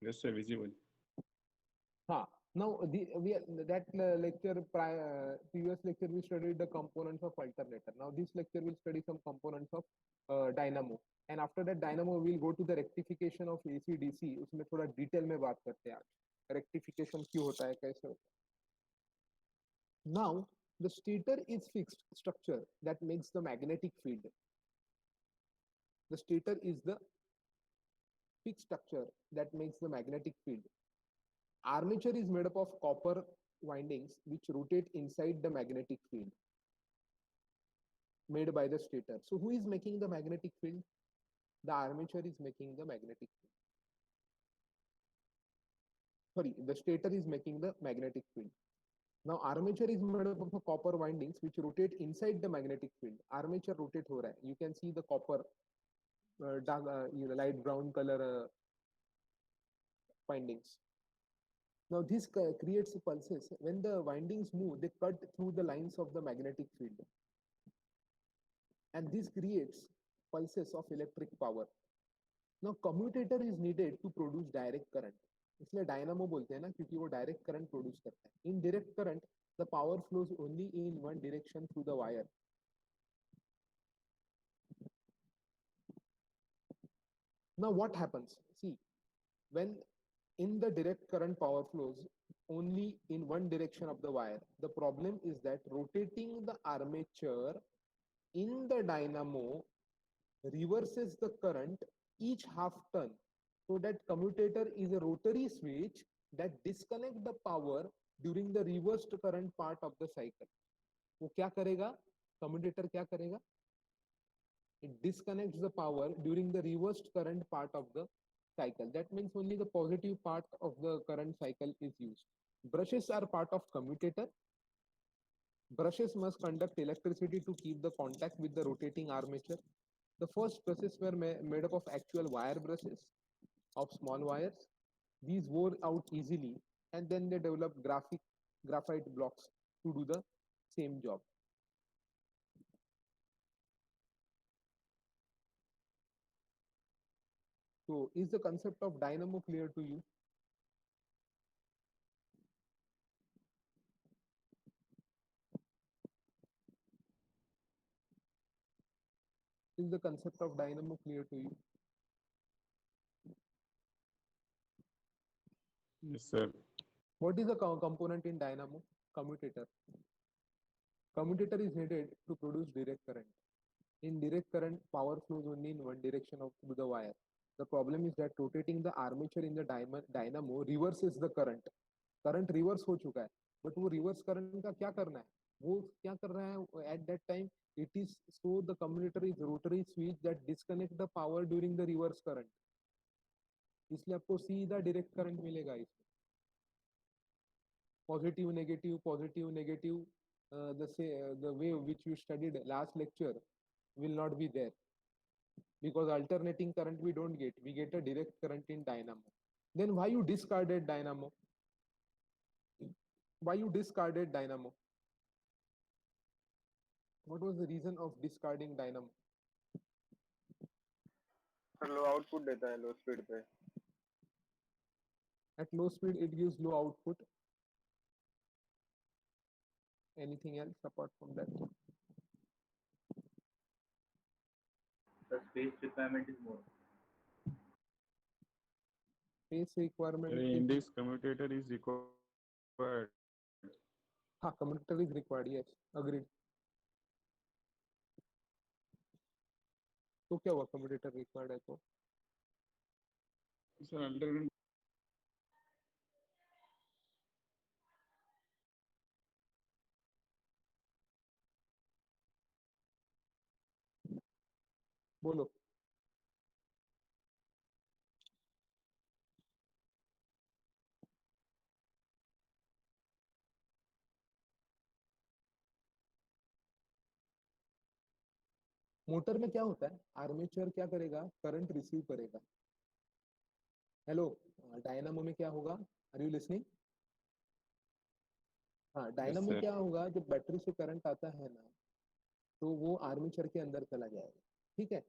Yes, sir, visible. Ha. Now, that lecture, previous lecture, we studied the components of alternator. Now, this lecture will study some components of dynamo. And after that dynamo, we'll go to the rectification of AC DC. उसमें थोड़ा detail में बात करते हैं आज. Rectification क्यों होता है, कैसे होता है. Now, the stator is fixed structure that makes the magnetic field. The stator is the fixed structure that makes the magnetic field. Armature is made up of copper windings which rotate inside the magnetic field made by the stator. So who is making the magnetic field? The armature is making the magnetic field. Sorry, the stator is making the magnetic field. Now armature is made up of copper windings which rotate inside the magnetic field. Armature rotate ho raha hai. You can see the copper dark, light brown color windings. Now this creates pulses. When the windings move, they cut through the lines of the magnetic field. And this creates pulses of electric power. Now commutator is needed to produce direct current. इसलिए dynamo बोलते हैं ना, क्योंकि वो direct current produce करता है. In direct current the power flows only in one direction through the wire. Now what happens? See, when in the direct current power flows only in one direction of the wire, the problem is that rotating the armature in the dynamo reverses the current each half turn. So that commutator is a rotary switch that disconnect the power during the reversed current part of the cycle. वो क्या करेगा? Commutator क्या करेगा? It disconnects the power during the reversed current part of the cycle. That means only the positive part of the current cycle is used. Brushes are part of commutator. Brushes must conduct electricity to keep the contact with the rotating armature. The first brushes were made up of actual wire brushes of small wires. These wore out easily, and then they developed graphite blocks to do the same job. So is the concept of dynamo clear to you? Is the concept of dynamo clear to you? Yes, sir. What is the component in dynamo? Commutator. Commutator is needed to produce direct current. In direct current, power flows only in one direction of through the wire. The problem is that rotating the armature in the dynamo reverses the current. Current reverse हो चुका है, but वो reverse current का क्या करना है? वो क्या कर रहा है at that time? It is so the commutator is rotary switch that disconnect the power during the reverse current. इसलिए आपको सीधा direct current मिलेगा इसमें. Positive negative, the way which you studied last lecture will not be there, because alternating current we don't get, we get a direct current in dynamo. Then why you discarded dynamo? Why you discarded dynamo? What was the reason of discarding dynamo? Sir low output देता है लो speed पे. At low speed it gives low output. Anything else apart from that? The space requirement is more. Space requirement In is, this commutator is required. हाँ, commutator is required, yes, agreed. तो क्या हुआ commutator required है तो? Sir, underground. बोलो. Motor में क्या होता है? आर्मेचर क्या करेगा? करंट रिसीव करेगा. हेलो, डायनामो में क्या होगा? Are you listening? हाँ, Yes, डायनामो sir. क्या होगा? जब बैटरी से करंट आता है ना, तो वो आर्मेचर के अंदर चला जाएगा. ठीक है,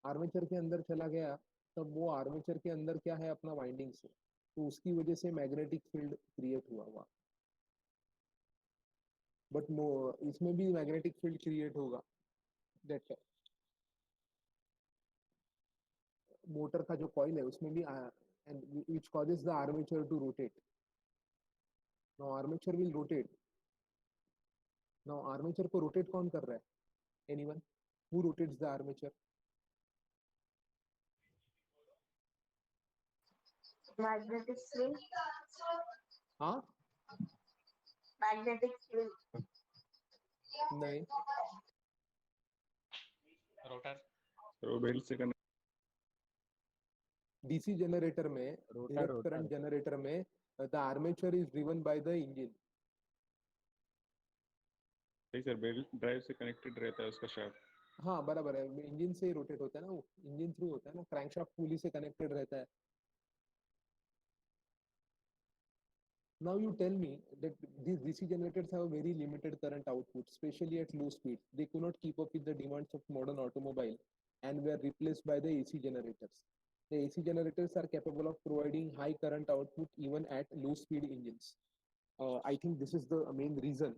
आर्मेचर के अंदर चला गया, तब वो आर्मेचर के अंदर क्या है अपना वाइंडिंग से, तो उसकी वजह से मैग्नेटिक फील्ड क्रिएट हुआ बट इसमें भी मैग्नेटिक फील्ड क्रिएट होगा, दैट मोटर का जो कॉइल है उसमें भी and which causes the armature to rotate. Now armature will rotate. Now armature को रोटेट कौन कर रहा है? Anyone who rotates the armature? Magnetic field. हाँ Magnetic field. नहीं, रोटर तो बेल्ट से कनेक्ट डीसी जनरेटर में, रोटर डायरेक्ट करंट जनरेटर में the armature is driven by the engine. नहीं सर, बेल्ट ड्राइव से कनेक्टेड रहता है उसका शाफ्ट. हाँ बराबर है, इंजन से रोटेट होता है ना, वो इंजन थ्रू होता है ना, क्रैंकशाफ्ट पुली से कनेक्टेड रहता है. Now you tell me that these DC generators have a very limited current output, especially at low speed. They could not keep up with the demands of modern automobile and were replaced by the AC generators. The AC generators are capable of providing high current output even at low speed engines. I think this is the main reason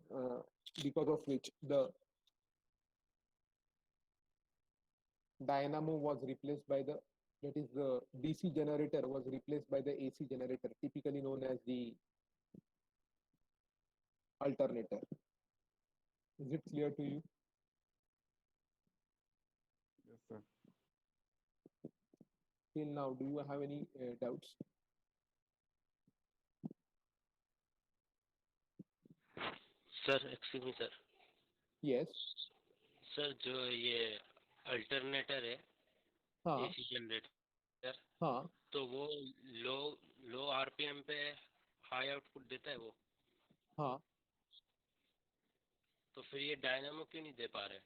because of which the dynamo was replaced by the, that is the DC generator was replaced by the AC generator, typically known as the alternator. Is it clear to you? Yes sir. Till now, do you have any doubts? Sir excuse me sir. Yes. Sir जो ये alternator है हाँ AC generator, हाँ तो वो लो लो RPM पे high output देता है वो, हाँ. तो फिर ये डायनामो क्यों नहीं दे पा रहे?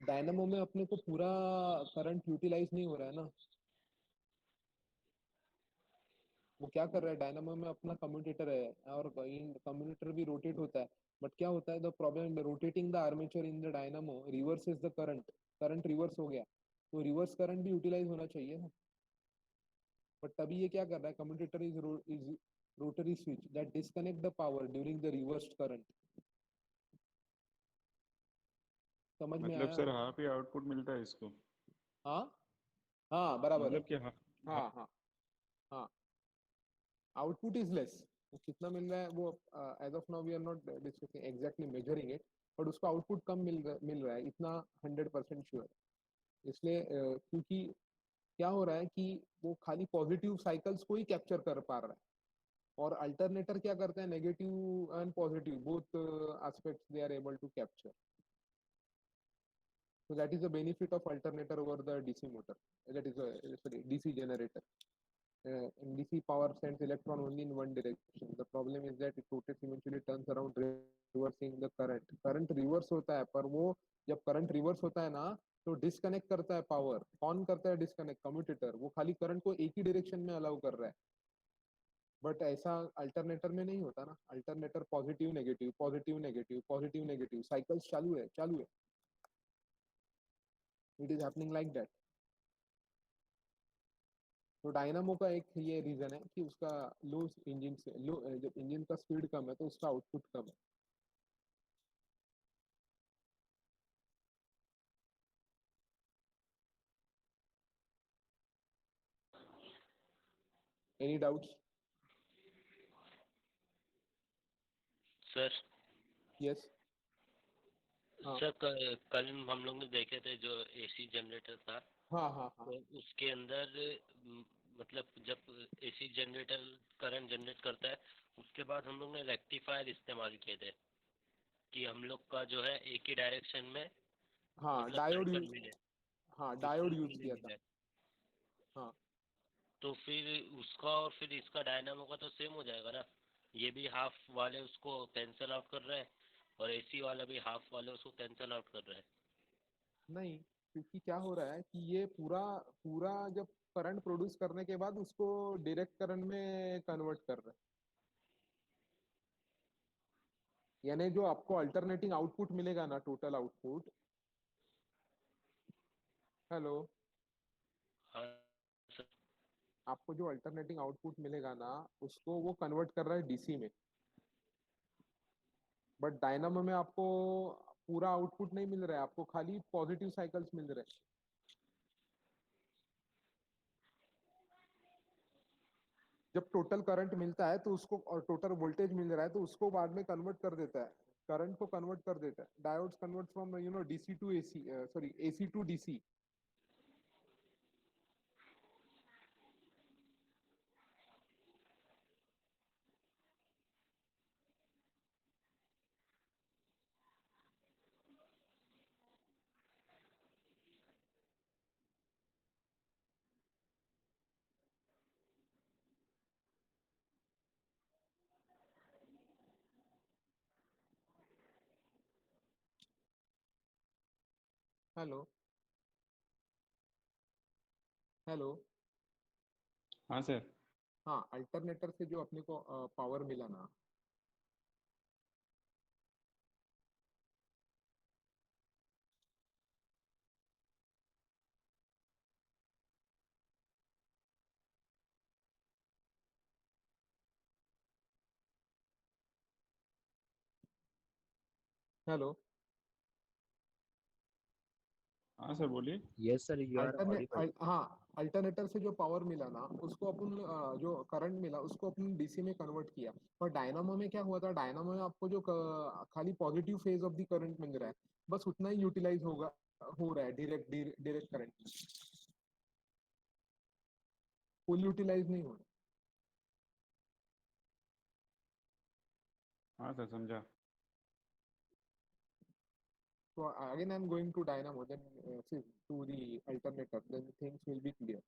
डायनामो में अपने को पूरा करंट यूटिलाइज नहीं हो रहा है ना. वो क्या कर रहा है, डायनामो में अपना कम्यूटेटर है और कम्यूटेटर भी रोटेट होता है, बट क्या होता है, the problem rotating the armature in the dynamo reverses the current. Current reverse हो गया, तो रिवर्स करंट भी यूटिलाइज होना चाहिए ना. बट तभी ये क्या कर रहा है, commutator is rotary switch that disconnect the power during the reversed current. समझ में मतलब आया? सर हाफ ही आउटपुट मिलता है इसको. हाँ हाँ बराबर है. मतलब कि हाँ. हाँ हाँ हाँ. Output is less. कितना मिल रहा है वो as of now we are not discussing exactly measuring it, but उसका आउटपुट कम मिल रहा है, इतना 100% श्योर. इसलिए क्योंकि क्या हो रहा है कि वो खाली पॉजिटिव साइकिल्स को ही कैप्चर कर पा रहा है, और अल्टरनेटर क्या करते हैं, negative and positive both aspects they are able to capture. So that is the benefit of alternator over the DC motor. That is sorry, DC generator. DC power sends electron only in one direction. The problem is that it rotates eventually turns around reversing the current. Current reverse होता है, पर वो जब current reverse होता है ना, तो disconnect करता है power. कौन करता है disconnect? Commutator. वो खाली current को एक ही direction में allow कर रहा है. बट ऐसा अल्टरनेटर में नहीं होता ना. Alternator positive negative positive negative positive negative cycles चालू है. It is happening like that. तो डायनामो का एक ये रीजन है कि उसका लो इंजन से लो, जब इंजन का स्पीड कम है तो उसका आउटपुट कम है. Any doubts? Sir yes. हाँ सर कल हम लोग ने देखे थे जो एसी जनरेटर था, हाँ हाँ हाँ तो उसके अंदर मतलब जब एसी जनरेटर करंट जनरेट करता है, उसके बाद हम लोग ने रेक्टिफायर इस्तेमाल किए थे कि हम लोग का जो है एक ही डायरेक्शन में हाँ मतलब डायोड साइकिल यूज, मिले, हाँ डायोड यूज डिफरेंस किया था. मिले. हाँ तो फिर उसका और फिर इसका डायनामो का तो सेम हो जाएगा ना. ये भी हाफ वाले उसको कैंसल आउट कर रहे हैं और एसी वाला भी हाफ वाले उसको कैंसल आउट कर रहे हैं. नहीं, क्योंकि क्या हो रहा है कि ये पूरा पूरा जब करंट प्रोड्यूस करने के बाद उसको डायरेक्ट करंट में कन्वर्ट कर रहा है. यानी जो आपको अल्टरनेटिंग आउटपुट मिलेगा ना, टोटल आउटपुट. हेलो. हाँ सर। आपको जो अल्टरनेटिंग आउटपुट मिलेगा ना, उसको वो कन्वर्ट कर रहा है डीसी में, बट डायनामो में आपको पूरा आउटपुट नहीं मिल रहा है, आपको खाली पॉजिटिव साइकिल्स मिल रहे हैं। जब टोटल करंट मिलता है तो उसको, और टोटल वोल्टेज मिल रहा है तो उसको बाद में कन्वर्ट कर देता है, करंट को कन्वर्ट कर देता है। Diodes convert from DC to AC, sorry AC to DC. Hello hello. हाँ सर। हाँ, अल्टरनेटर से जो अपने को पावर मिला ना, हेलो, हाँ सर बोलिए। Yes, sir, you are audible. हाँ, अल्टरनेटर से जो पावर मिला ना, उसको अपन जो करंट मिला उसको अपन डीसी में कन्वर्ट किया। पर डायनामो में क्या हुआ था, डायनामो में आपको जो खाली positive phase of the current मिल रहा है, बस उतना ही यूटिलाइज होगा, हो रहा है डायरेक्ट करंट, फुल यूटिलाइज नहीं हो रहा। हाँ सर समझा। So again I'm going to dynamo, then see, to the alternator, then things will be clear.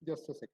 Just a second.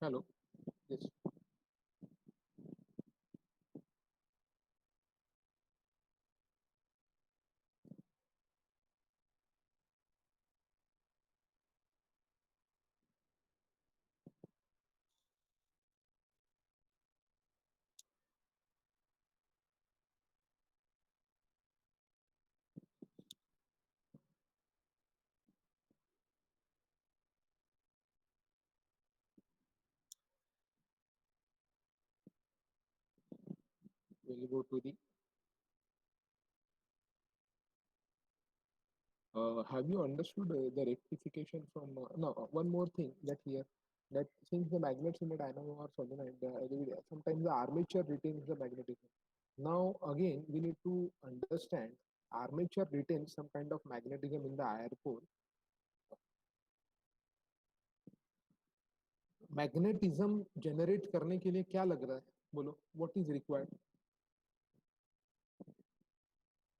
Hello. Yes. We'll go to the. Have you understood the rectification from? No, one more thing that here, that since the magnets in the dynamo are solenoid, sometimes the armature retains the magnetism. Now again, we need to understand armature retains some kind of magnetism in the iron core. Magnetism generate करने के लिए क्या लग रहा है, बोलो, what is required?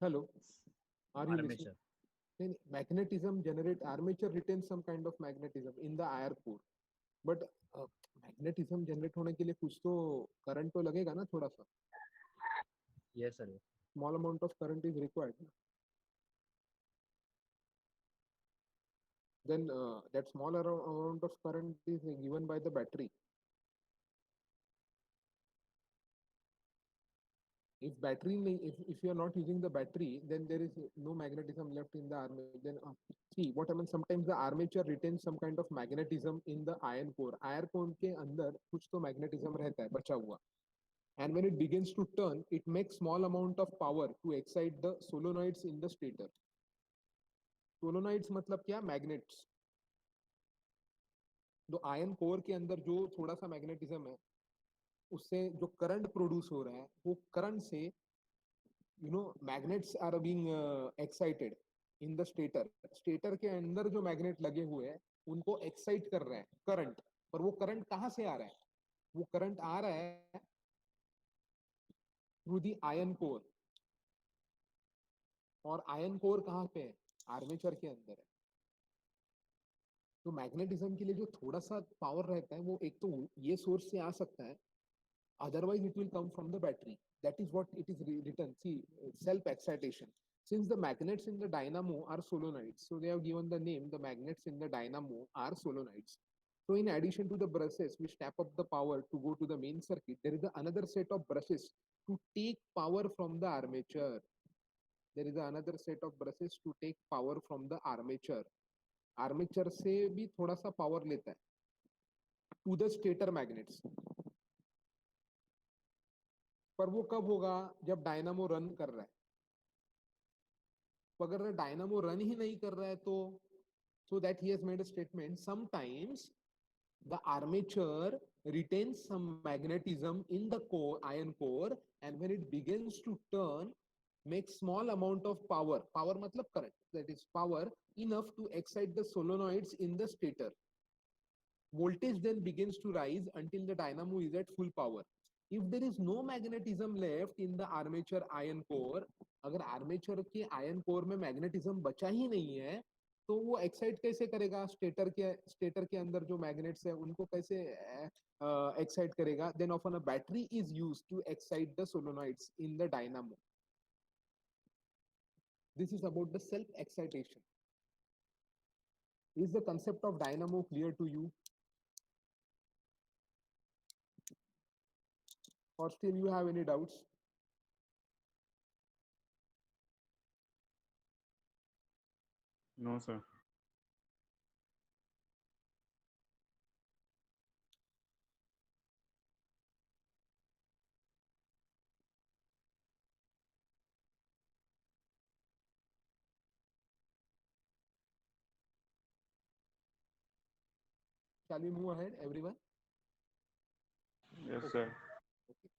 Hello, are you listening? Armature. Magnetism generate, armature retain some kind of magnetism in the iron core, but magnetism generate होने के लिए कुछ तो करंट तो लगेगा ना, थोड़ा सा Yes, sir. Small amount of current is required. Then that small amount of current is given by the battery. If battery if you are not using the battery, then there is no magnetism left in the armature. Then see what happens, sometimes the armature retains some kind of magnetism in the iron core. Iron core के अंदर कुछ तो magnetism रहता है बचा हुआ. And when it begins to turn, it makes small amount of power to excite the solenoids in the stator. Solenoids मतलब क्या? Magnets. तो आयन कोर के अंदर जो थोड़ा सा मैग्नेटिज्म है, उससे जो करंट प्रोड्यूस हो रहा है, वो करंट से magnets are being excited in the stator. Stator के अंदर जो मैग्नेट लगे हुए हैं, उनको एक्साइट कर रहे हैं करंट. पर वो करंट कहाँ से आ रहा है? वो करंट आ रहा है थ्रू दी आयन कोर. और आयन कोर कहाँ पे है? आर्मेचर के अंदर है. तो मैग्नेटिज्म के लिए जो थोड़ा सा पावर रहता है, वो एक तो ये सोर्स से आ सकता है, otherwise it will come from the battery. That is what it is written. See, self excitation. Since the magnets in the dynamo are solenoids, so they have given the name, the magnets in the dynamo are solenoids. So in addition to the brushes which tap up the power to go to the main circuit, there is another set of brushes to take power from the armature. There is another set of brushes to take power from the armature. Armature से भी थोड़ा सा power लेता है to the stator magnets. पर वो कब होगा? जब डायनामो रन कर रहा है. तो अगर डायनामो रन ही नहीं कर रहा है तो so that he has made a statement, sometimes the armature retains some magnetism in the core, iron core, and when it begins to turn, makes small amount of power. Power matlab current. That is power enough to excite the solenoids in the stator. Voltage then begins to rise until the dynamo is at full power. If there is no magnetism left in the armature iron core, अगर armature के iron core में magnetism बचा ही नहीं है, तो वो excite कैसे करेगा? स्टेटर के अंदर जो मैग्नेट्स है, उनको कैसे एक्साइट करेगा? Then often a battery is used to excite the solenoids in the dynamo. This is about the self excitation. Is the concept of dynamo clear to you? Or still you have any doubts? No, sir. Shall we move ahead, everyone? Yes, sir. Okay.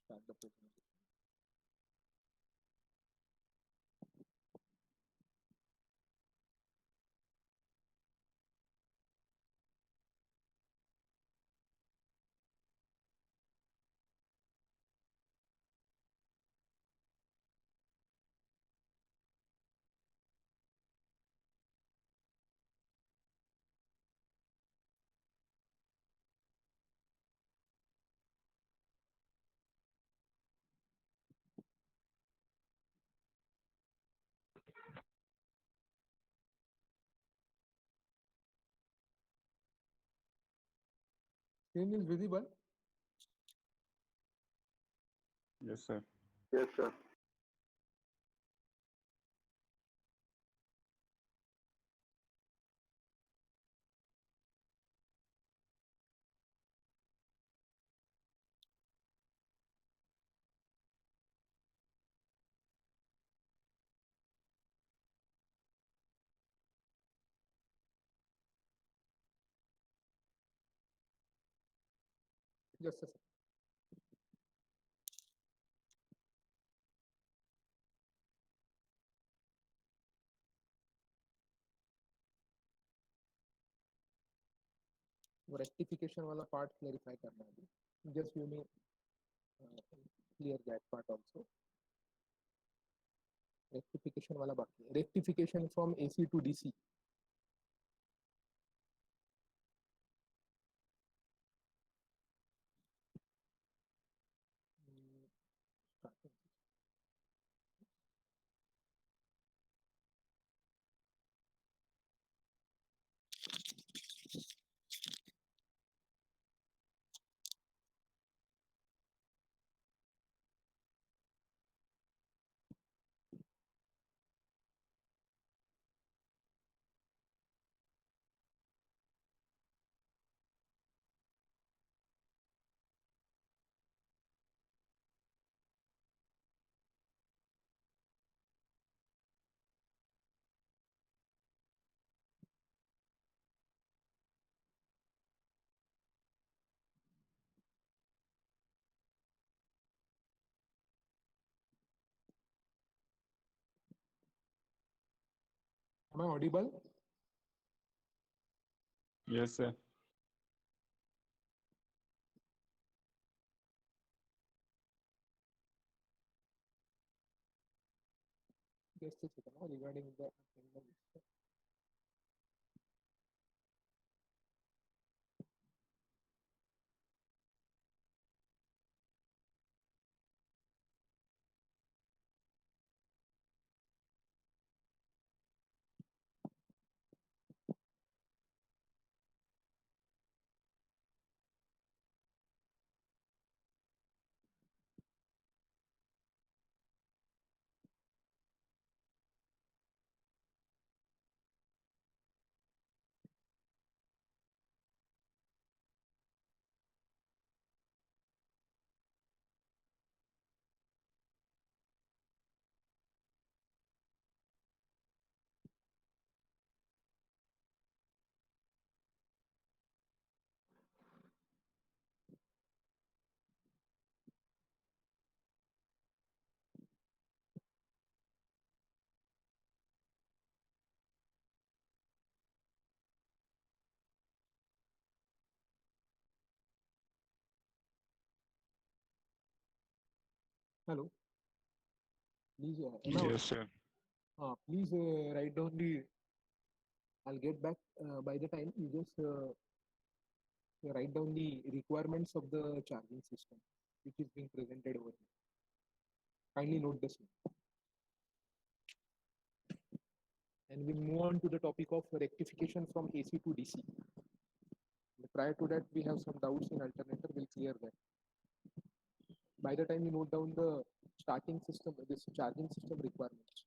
Start the presentation. Screen is visible. Yes, sir. Yes, sir. Just a second. वो rectification वाला part clarify करना है. Just you may clear that part also. Rectification वाला बाकी है. Rectification from AC to DC. Am I audible? Yes, sir. Just a second, regarding the attendance. Hello. Please, Yes, sir. please write down the. I'll get back by the time you just write down the requirements of the charging system, which is being presented over here. Kindly note the same. And we'll move on to the topic of rectification from AC to DC. Prior to that, we have some doubts in alternator. We'll clear that. By the time you note down the starting system, this charging system requirements.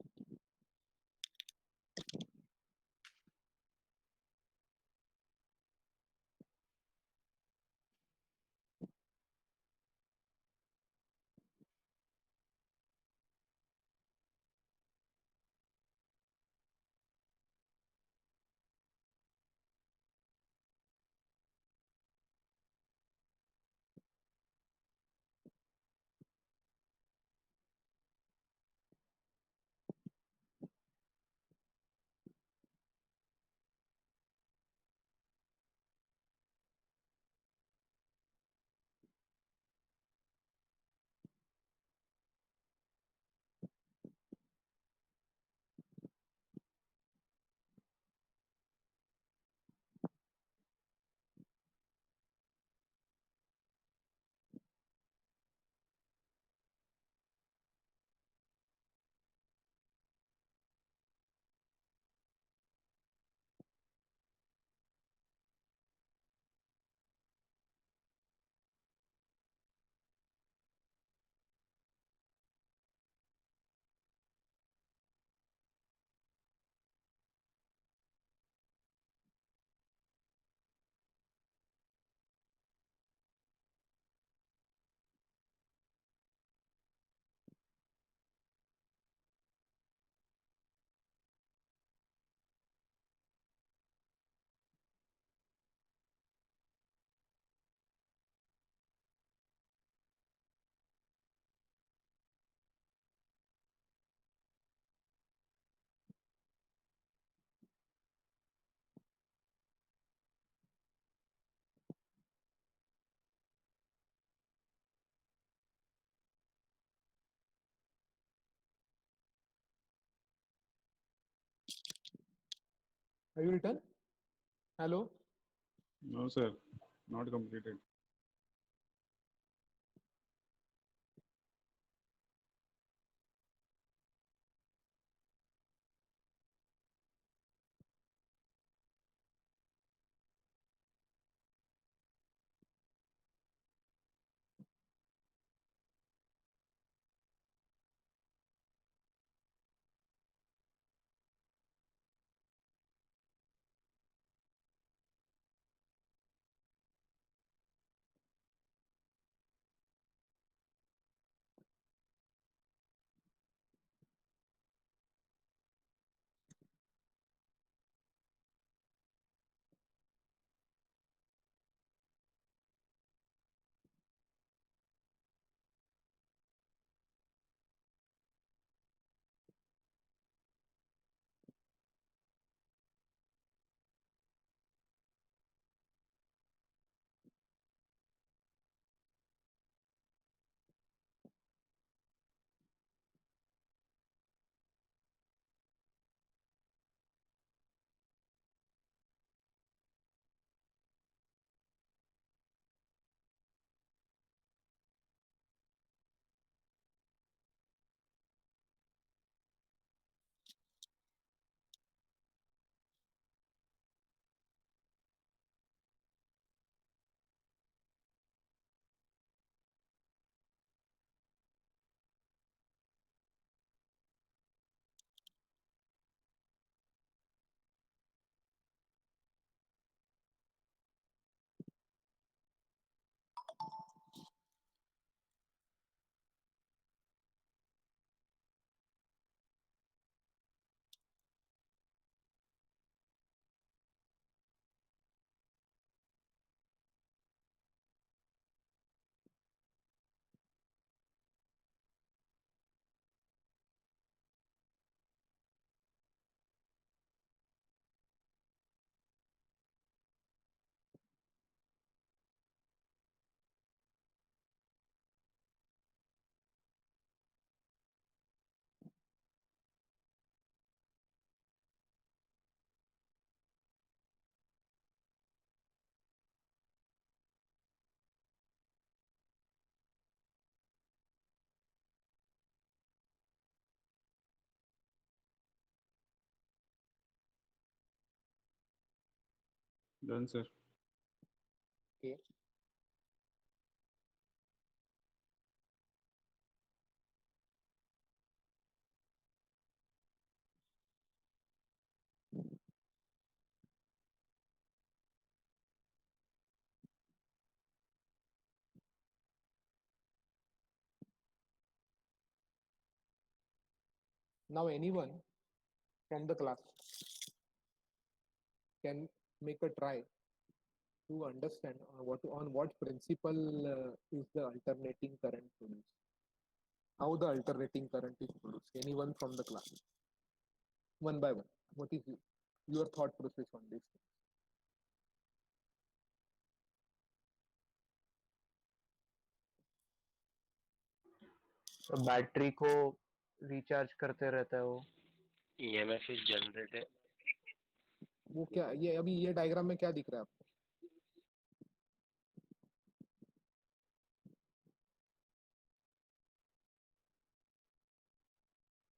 Have you written? Hello? No, sir. Not completed. Done, sir. Okay. Now anyone from the class can make a try to understand on what principle is the alternating current produced. How the alternating current is produced. Anyone from the class, one by one. What is your thought process on this? तो battery को recharge करते रहता है वो। EMF is generated. वो क्या ये अभी ये डायग्राम में क्या दिख रहा है आपको?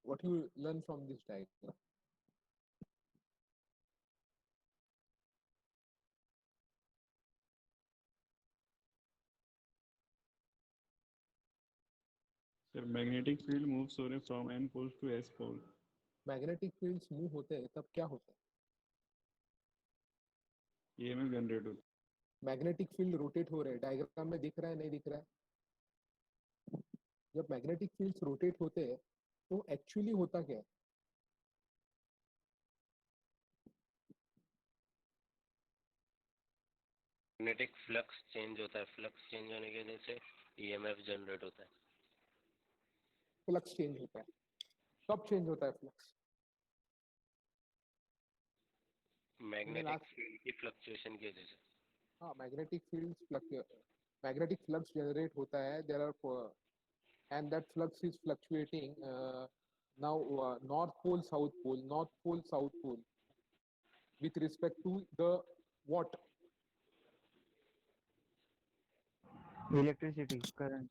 What you learn from this diagram? Sir, magnetic field moves over from N pole to S pole. Magnetic fields move होते हैं तब क्या होता है? EMF generate होता मैग्नेटिक फील्ड रोटेट हो रहे हैं, डायग्राम में दिख रहा है नहीं दिख रहा है? जब मैग्नेटिक फील्ड्स रोटेट होते हैं तो एक्चुअली होता क्या है? मैग्नेटिक फ्लक्स चेंज होता है, फ्लक्स चेंज होने की वजह से EMF जनरेट होता है। फ्लक्स चेंज होता है, कब चेंज होता है फ्लक्स? मैग्नेटिक फील्ड की फ्लक्चुएशन की वजह से। हाँ, मैग्नेटिक फ्लक्स जनरेट होता है, there are and that flux is fluctuating now north pole south pole with respect to the what? Electricity current.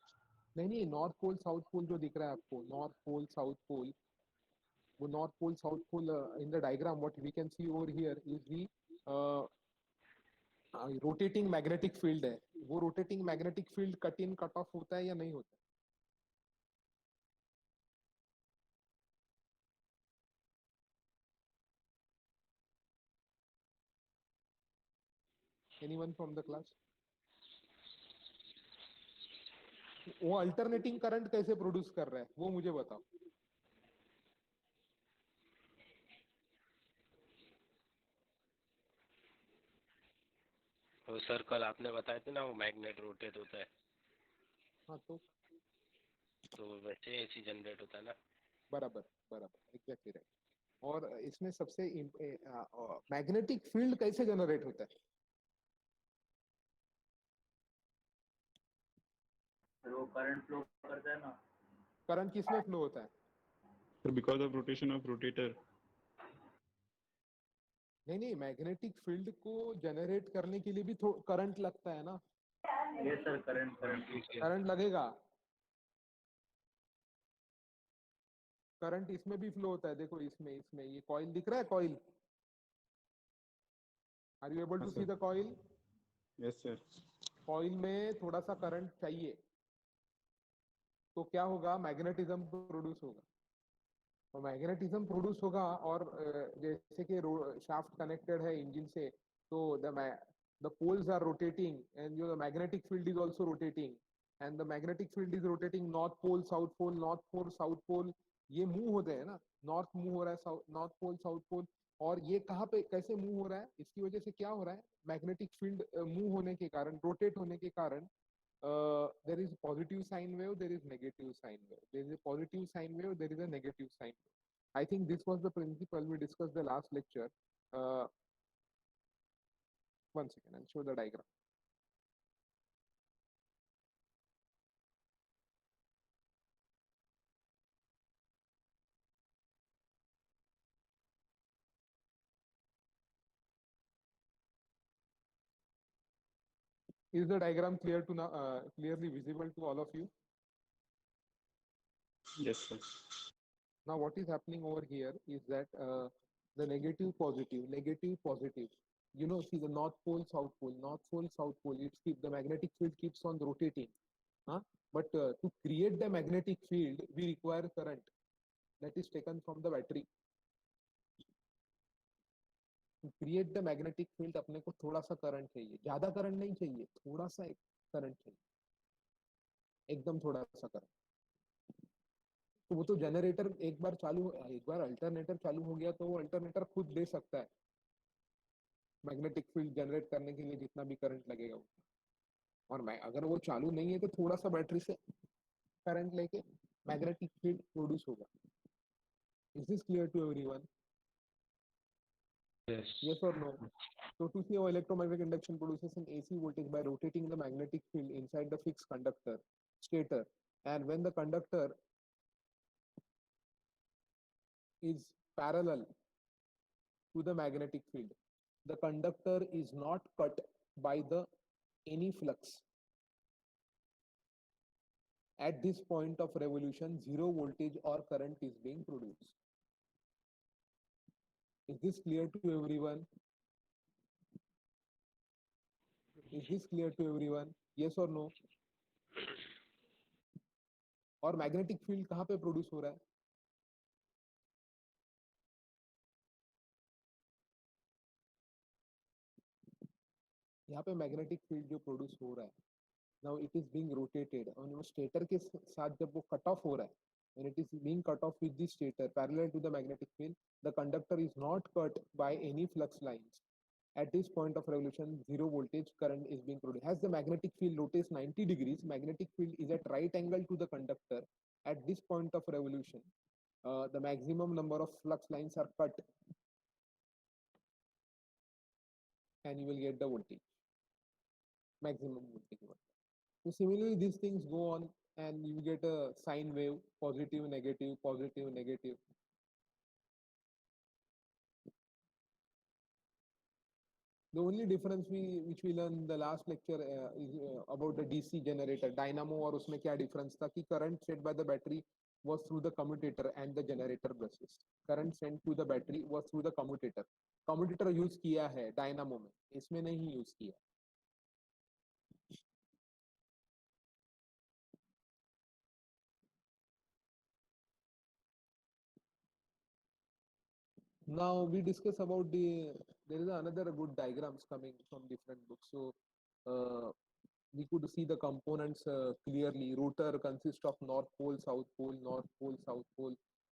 नहीं, नॉर्थ पोल साउथ पोल जो दिख रहा है आपको, नॉर्थ पोल साउथ पोल, वो north pole south pole in the diagram what we can see over here is the rotating magnetic field है। वो rotating magnetic field cut in cut off होता है या नहीं होता? Anyone from the class? वो alternating current कैसे produce कर रहा है वो मुझे बताओ। तो सर कल आपने बताया था ना वो मैग्नेट रोटेट होता है, हाँ तो वैसे ऐसी जनरेट होता है ना। बराबर एग्जैक्टली राइट। और इसमें सबसे मैग्नेटिक फील्ड कैसे जनरेट होता है? फिर वो करंट फ्लो करता है ना। करंट किसमें फ्लो होता है? है। Because of rotation of rotator. नहीं, मैग्नेटिक फील्ड को जनरेट करने के लिए भी करंट लगता है ना। ये सर करंट लगेगा। करंट इसमें भी फ्लो होता है, देखो इसमें ये कॉइल दिख रहा है, coil. Are you able to see the coil? Yes, sir. Coil में थोड़ा सा करंट चाहिए तो क्या होगा? मैग्नेटिज्म प्रोड्यूस होगा। तो मैग्नेटिज्म प्रोड्यूस होगा और जैसे कि शाफ्ट कनेक्टेड है इंजन से, तो the poles are rotating and the magnetic field is also rotating and the magnetic field is rotating north pole south pole ये मूव होते हैं ना, नॉर्थ मूव हो रहा है, नॉर्थ पोल साउथ पोल। और ये कहाँ पे कैसे मूव हो रहा है? इसकी वजह से क्या हो रहा है? मैग्नेटिक फील्ड मूव होने के कारण, रोटेट होने के कारण there is positive sine wave, there is negative sine wave, there is a positive sine wave, there is a negative sine wave. I think this was the principle we discussed the last lecture. One second, I'll show the diagram. Is the diagram clear to now, clearly visible to all of you? Yes, sir. Now what is happening over here is that the negative positive you know, see the north pole, south pole, the magnetic field keeps on rotating. Huh? But to create the magnetic field, we require current that is taken from the battery. To create the magnetic field अपने को थोड़ा सा current चाहिए, ज्यादा current नहीं चाहिए, थोड़ा सा एक करंट चाहिए, एकदम थोड़ा सा करंट. तो वो तो जनरेटर एक बार अल्टरनेटर चालू हो गया तो वो अल्टरनेटर खुद दे सकता है मैग्नेटिक फील्ड जनरेट करने के लिए जितना भी करंट लगेगा उतना. और मैं अगर वो चालू नहीं है तो थोड़ा सा बैटरी से करंट लेके मैग्नेटिक फील्ड प्रोड्यूस होगा. Is this clear to everyone? Yes or no? So to see how electromagnetic induction produces an AC voltage by rotating the magnetic field inside the fixed conductor, stator, and when the conductor is parallel to the magnetic field, the conductor is not cut by the any flux. At this point of revolution, zero voltage or current is being produced. Is this clear to everyone? Is this clear to everyone? Yes or no? और magnetic field कहाँ पे produce हो रहा है? यहाँ पे magnetic field जो produce हो रहा है, now it is being rotated और वो स्टेटर के साथ जब वो कट ऑफ हो रहा है, when it is being cut off with the stator parallel to the magnetic field, the conductor is not cut by any flux lines. At this point of revolution, zero voltage current is being produced. As the magnetic field rotates 90 degrees, magnetic field is at right angle to the conductor. At this point of revolution, the maximum number of flux lines are cut and you will get the voltage, maximum voltage. So similarly, these things go on and you get a sine wave, positive, negative, positive, negative. The only difference which we learned in the last lecture is about the DC generator, dynamo, और उसमें क्या difference था कि current set by the battery was through the commutator and the generator brushes. Current sent to the battery was through the commutator. Commutator use किया है dynamo में, इसमें नहीं use किया. Now we discuss about there is another good diagrams coming from different books. So we could see the components clearly. Rotor consists of north pole, south pole, north pole, south pole.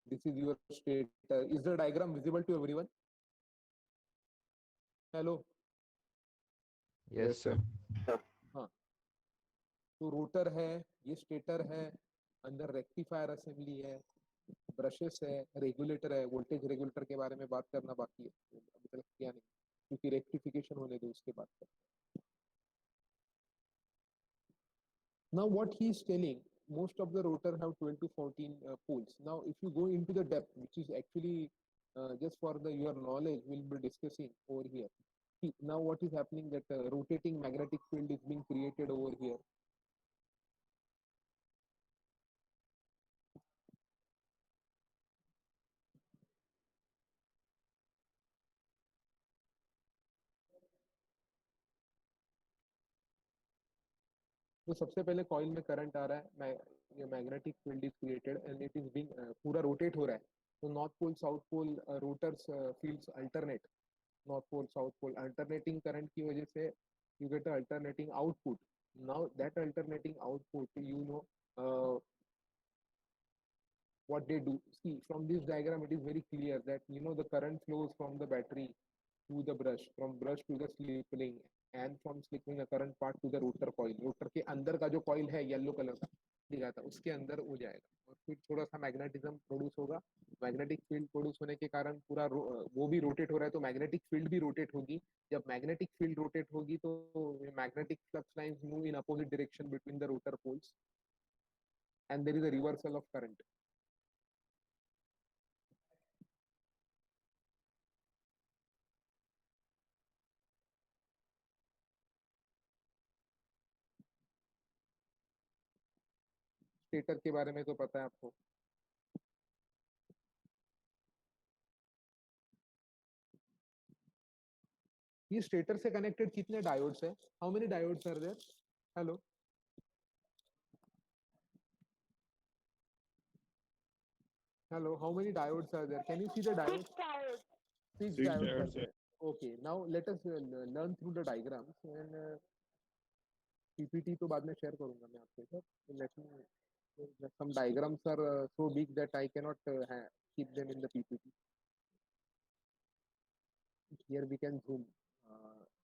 This is your stator. Is the diagram visible to everyone? Hello. Yes, sir. हाँ. तो rotor है, ये stator है, अंदर rectifier assembly है, brushes है, regulator है. Voltage regulator के बारे में बात करना बाकी है, अभी तक किया नहीं क्योंकि रेक्टिफिकेशन होने दो उसके बाद. Now what he is telling, most of the rotor have 12 to 14 poles. Now if you go into the depth, which is actually just for your knowledge, we'll be discussing over here. See, now what is happening that rotating magnetic field is being created over here. तो सबसे पहले coil में current आ रहा है, ये magnetic field is created and it is being पूरा rotate हो रहा है. तो north pole south pole rotors fields alternate. North pole south pole alternating current की वजह से you get an alternating output. Now that alternating output, you know what they do. See, from this diagram it is very clear that you know the current flows from the battery to the brush, from brush to the slip ring, and from slip ring a current part to the rotor coil. rotor के अंदर का जो coil है yellow colour का दिखा था, उसके अंदर हो जाएगा और फिर थोड़ा सा मैग्नेटिज्म प्रोड्यूस होगा. मैग्नेटिक फील्ड प्रोड्यूस होने के कारण पूरा वो भी रोटेट हो रहा है तो मैग्नेटिक फील्ड भी रोटेट होगी. जब मैग्नेटिक फील्ड रोटेट होगी तो magnetic flux lines move in opposite direction between the rotor poles and there is a reversal of current. Stator के बारे में तो पता है आपको. ये स्टेटर से कनेक्टेड कितने डायोड्स है? How many diodes are there? Hello, hello, how many diodes are there? Can you see the diodes? Six Six diodes are diodes, there. Okay, now let us learn through the diagrams and PPT तो बाद में share करूंगा मैं आपके साथ. Let me some diagrams are so big that I cannot keep them in the PPT. Here we can zoom.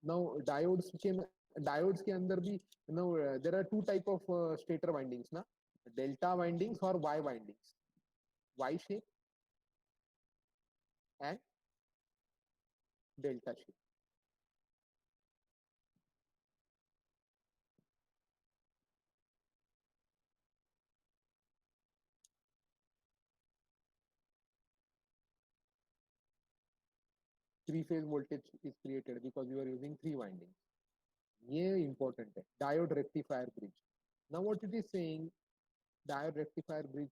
Now diodes के अंदर भी now there are two type of stator windings ना, delta windings और Y windings. Y shape and delta shape. Three-phase voltage is created because you are using three windings. ये important है. Diode rectifier bridge. Now what it is saying, diode rectifier bridge,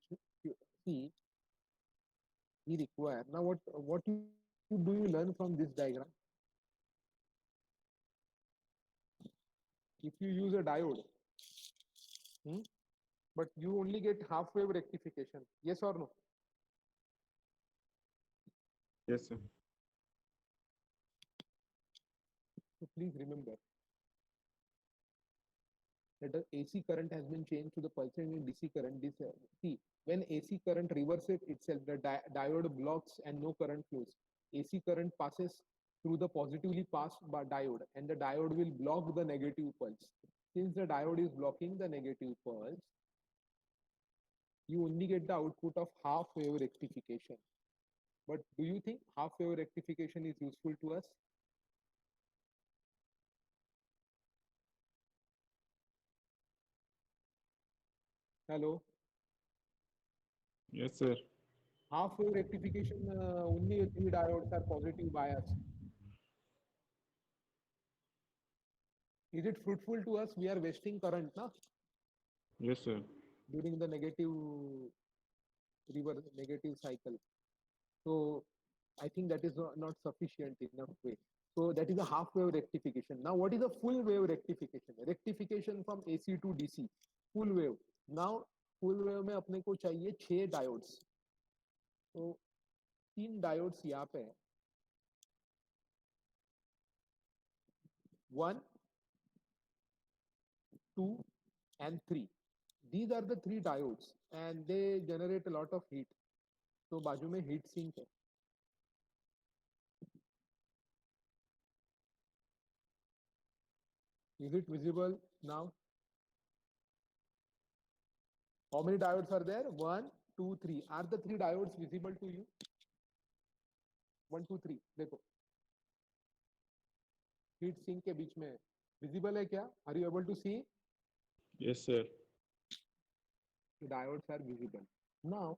see, we require. Now what do you learn from this diagram? If you use a diode, but you only get half wave rectification, yes or no? Yes, sir. So please remember that the AC current has been changed to the pulsating DC current. See, when AC current reverses itself, the diode blocks and no current flows. AC current passes through the positively passed by diode, and the diode will block the negative pulse. Since the diode is blocking the negative pulse, you only get the output of half wave rectification. But do you think half wave rectification is useful to us? Hello? Yes, sir. Half wave rectification, only three diodes are positive bias. Is it fruitful to us? We are wasting current na? Yes, sir. During the negative cycle. So I think that is not sufficient enough way. So that is a half wave rectification. Now what is a full wave rectification? Rectification from AC to DC. Full wave. Now full wave में अपने को चाहिए 6 diodes. तो 3 diodes यहाँ पे है. 1, 2 and 3. These are the 3 diodes and they generate a lot of heat. So बाजू में heat sink है. Is it visible now? How many diodes are there? 1, 2, 3. Are the 3 diodes visible to you? 1, 2, 3. देखो. Heat sink के बीच में visible है क्या? Are you able to see? Yes, sir. The diodes are visible. Now,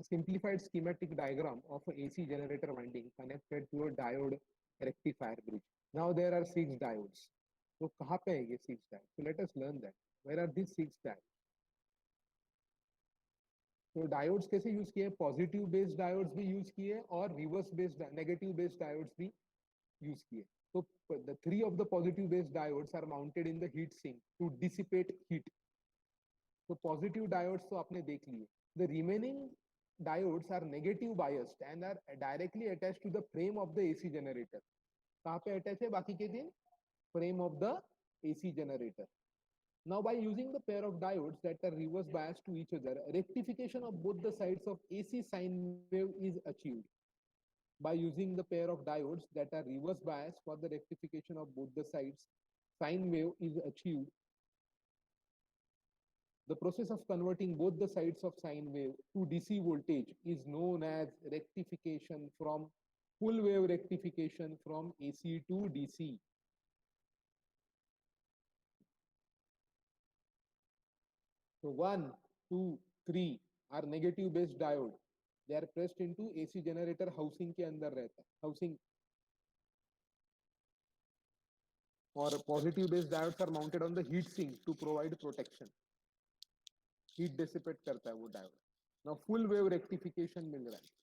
a simplified schematic diagram of a AC generator winding connected to a diode rectifier bridge. Now there are 6 diodes. तो कहाँ पे है ये 6 diodes? So let us learn that. Where are these 6 diodes? तो diodes कैसे use किए? Positive based diodes भी use किए और reverse based negative based diodes भी यूज किए. So the 3 of the positive based diodes are mounted in the heat sink to dissipate heat. So positive diodes तो आपने देख लिए. The remaining diodes are negative biased and are directly attached to the frame of the AC generator. कहाँ पे attach है बाकी के दिन? Frame of the AC generator. Now by using the pair of diodes that are reverse biased to each other, rectification of both the sides of AC sine wave is achieved. By using the pair of diodes that are reverse biased for the rectification of both the sides, sine wave is achieved. The process of converting both the sides of sine wave to DC voltage is known as rectification from full wave rectification from AC to DC. So 1, 2, 3 are negative based diode. They are pressed into AC generator housing के अंदर रहता है. Housing और positive based diodes are mounted on the heat sink to provide protection. Heat dissipate करता है वो diode. Now full wave rectification मिल रहा है.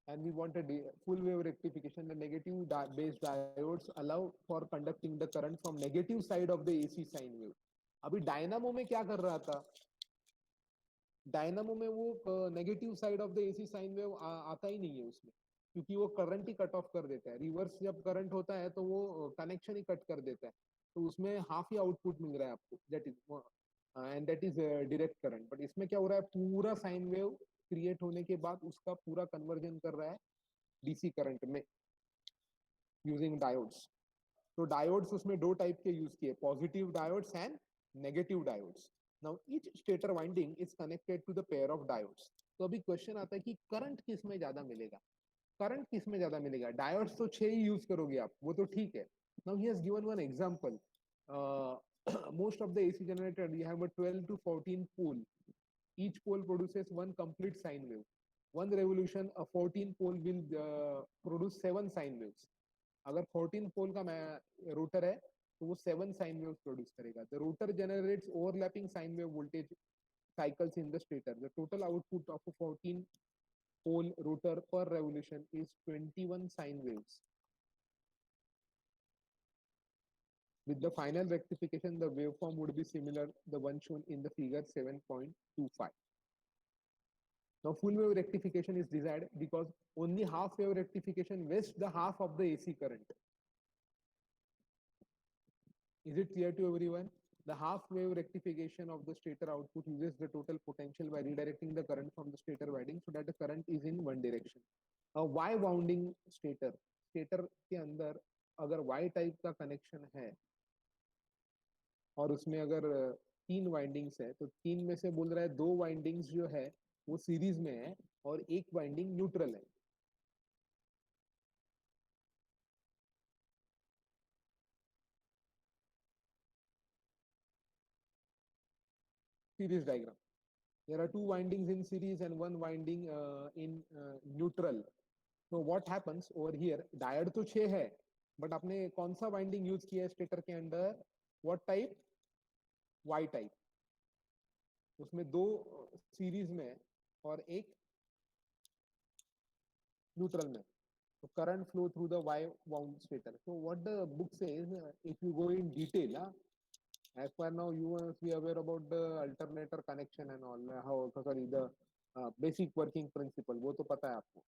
And we want a full wave rectification. The negative based diodes allow for conducting the current from negative side of the AC sine wave. अभी dynamo में क्या कर रहा था? डायनामो में वो negative side of the AC sine wave आता ही नहीं है उसमें, क्योंकि वो करंट ही कट ऑफ कर देता है. रिवर्स जब करंट होता है तो वो कनेक्शन ही कट कर देता है, तो उसमें हाफ ही आउटपुट मिल रहा है आपको. That is and that is direct current. But इसमें क्या हो रहा है, पूरा साइन वेव क्रिएट होने के बाद उसका पूरा कन्वर्जन कर रहा है डीसी करंट में यूजिंग डायोड्स. तो डायोड्स उसमें दो टाइप के यूज किए, positive diodes and negative diodes. Now each stator winding is connected to the pair of diodes. तो अभी क्वेश्चन आता है कि करंट किस में ज्यादा मिलेगा. करंट किस में ज्यादा मिलेगा? डायोड्स तो 6 ही यूज करोगे आप, वो तो ठीक है. Now he has given one example. most of the AC generator you have a 12 to 14 pole. Each pole produces one complete sine wave. One revolution a 14 pole will produce 7 sine waves. अगर 14 पोल का rotor है तो वो 7 sine waves produce करेगा. The rotor generates overlapping sine wave voltage cycles in the stator. The total output of a 14 pole rotor per revolution is 21 sine waves. With the final rectification, the waveform would be similar the one shown in the figure 7.25. Now full wave rectification is desired because only half wave rectification wastes the half of the AC current. Is it clear to everyone? The half wave rectification of the stator output uses the total potential by redirecting the current from the stator winding so that the current is in one direction. Y wounding stator. Stator के अंदर अगर Y type का connection है और उसमें अगर 3 windings है तो 3 में से बोल रहा है 2 वाइंडिंग्स जो है वो सीरीज में है और एक वाइंडिंग न्यूट्रल है. Series diagram. There are 2 windings in series and 1 winding in neutral. So what happens over here? Diode तो 6 है, but आपने कौन सा वाइंडिंग यूज किया है स्टेटर के अंदर? What type? Y type. उसमें 2 सीरीज में और एक न्यूट्रल में. So current flow through the Y wound stator. So what the book says, if you go in detail, as per now you must be aware about the alternator connection and all. How sorry the basic working principle. वो तो पता है आपको.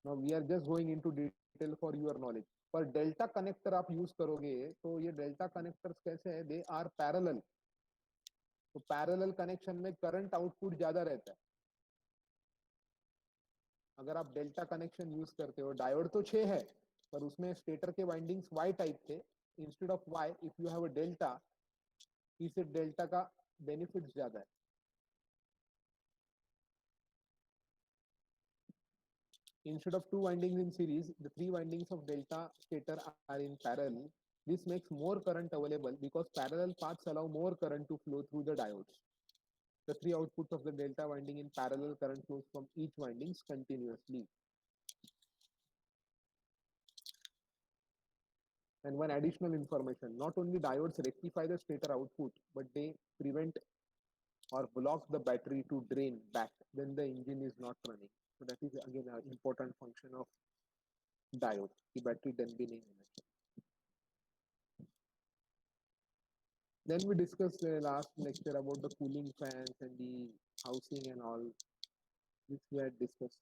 Now we are just going into detail for your knowledge. पर delta connector आप use करोगे तो ये डेल्टा कनेक्टर्स कैसे है? They are parallel. तो पैरेलल कनेक्शन में करंट आउटपुट ज्यादा रहता है. अगर आप डेल्टा कनेक्शन यूज करते हो, डायोड तो 6 है पर उसमें स्टेटर के वाइंडिंग्स Y टाइप थे. Instead of Y if you have a delta, इसे डेल्टा का बेनिफिट ज्यादा है. Instead of 2 windings in series, the 3 windings of delta stator are in parallel. This makes more current available because parallel paths allow more current to flow through the diodes. The 3 outputs of the delta winding in parallel current flows from each windings continuously. And one additional information, not only diodes rectify the stator output, but they prevent or block the battery to drain back when the engine is not running. So that is again an important function of diode. The battery then be named. Then we discussed last lecture about the cooling fans and the housing and all, which we had discussed.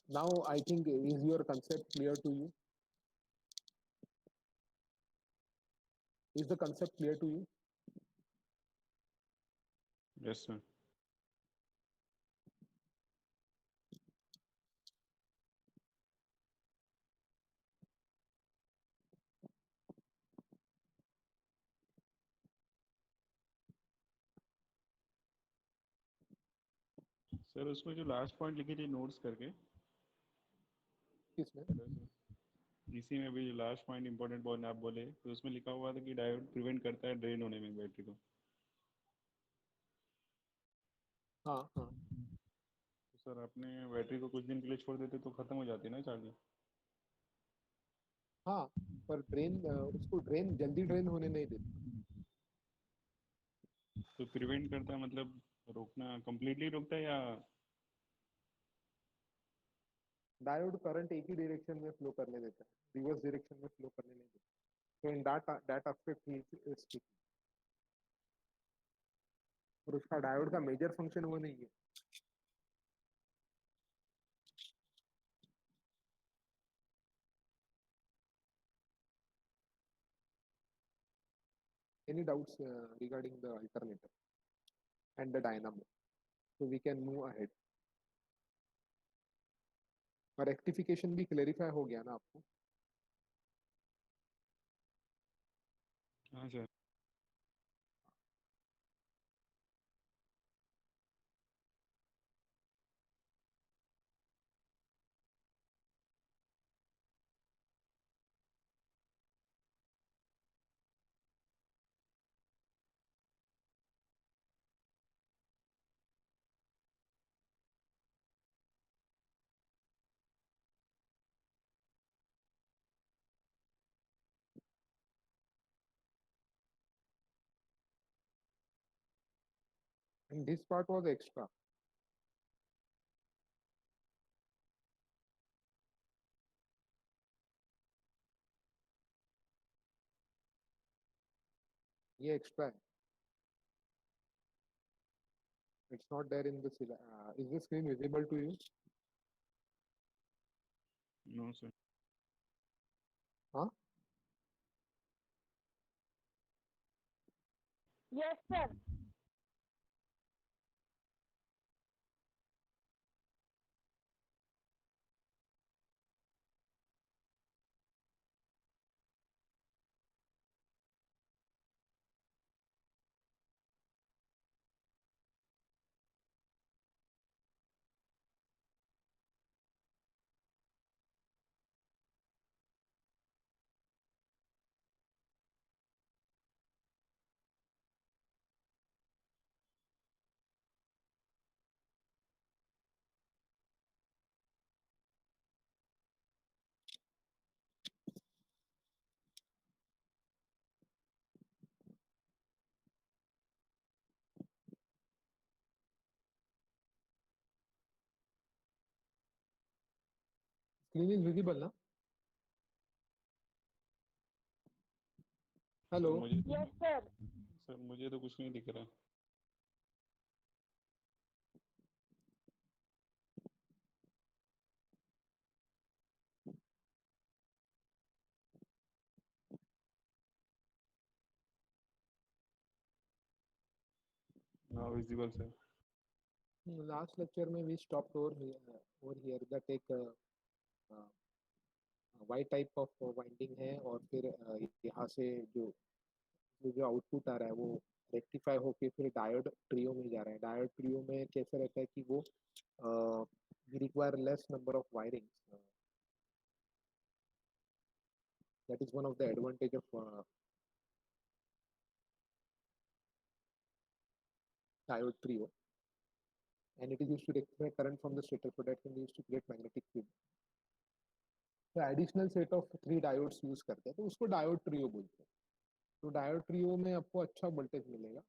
Now I think is your concept clear to you? Is the concept clear to you? Yes, sir. Sir उसमें जो last point लिखी थी notes करके, किसमें? इसी में भी जो लास्ट पॉइंट इंपॉर्टेंट पॉइंट आप बोले तो उसमें लिखा हुआ था कि डायोड प्रिवेंट करता है ड्रेन होने में बैटरी को. हाँ हाँ तो सर अपने बैटरी को कुछ दिन के लिए छोड़ देते तो खत्म हो जाती ना चार्जिंग। हाँ, पर उसको जल्दी ड्रेन होने नहीं देते। तो प्रिवेंट करता है मतलब रोकना कंप्लीटली रोकता है या। डायोड करंट एक ही डायरेक्शन में फ्लो करने देता है, रिवर्स डायरेक्शन में फ्लो करने नहीं देता। तो in that aspect he is sticky. और उसका डायोड का मेजर फंक्शन वो नहीं है। Any doubts regarding the alternator and the dynamo? So we can move ahead. और रेक्टिफिकेशन भी क्लेरिफाई हो गया ना आपको? हाँ sir. And this part was extra. ये extra है. It's not there in the is the screen visible to you? No sir. हाँ? Yes, sir. Screen is visible ना? Sir Hello? मुझे Yes, sir. सर मुझे तो कुछ नहीं दिख रहा। हाँ विजिबल सर। Last lecture में we stopped over here that एक y टाइप ऑफ वाइंडिंग है और फिर यहाँ से जो आउटपुट आ रहा है वो रेक्टिफाई होके फिर डायोड ट्रियो में जा रहा है। डायोड ट्रियो में कैसे रहता है कि वो require less number of wiring. That is one of the advantage of diode trio, and it is used to rectify current from the stator, so that can be used to create magnetic field. तो additional set of 3 diodes use करते हैं तो उसको diode trio बोलते हैं। तो diode trio में आपको अच्छा वोल्टेज मिलेगा।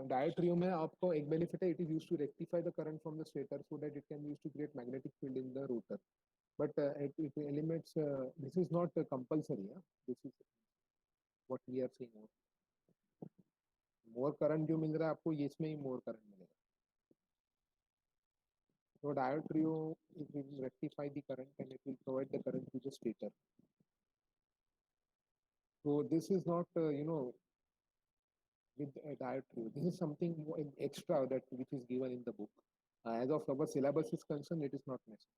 डायोड ट्रियो में आपको एक बेनिफिट है, it is used to rectify the current from the stator so that it can use to create magnetic field in the rotor. But it eliminates this is not compulsory, yeah? This is what we are seeing. More current जो मिल रहा है आपको ये इसमें ही मोर current मिलेगा। So diode trio it will rectify the current and it will provide the current to the stator. So this is not with a diode trio. This is something extra that which is given in the book. As of our syllabus is concerned, it is not necessary.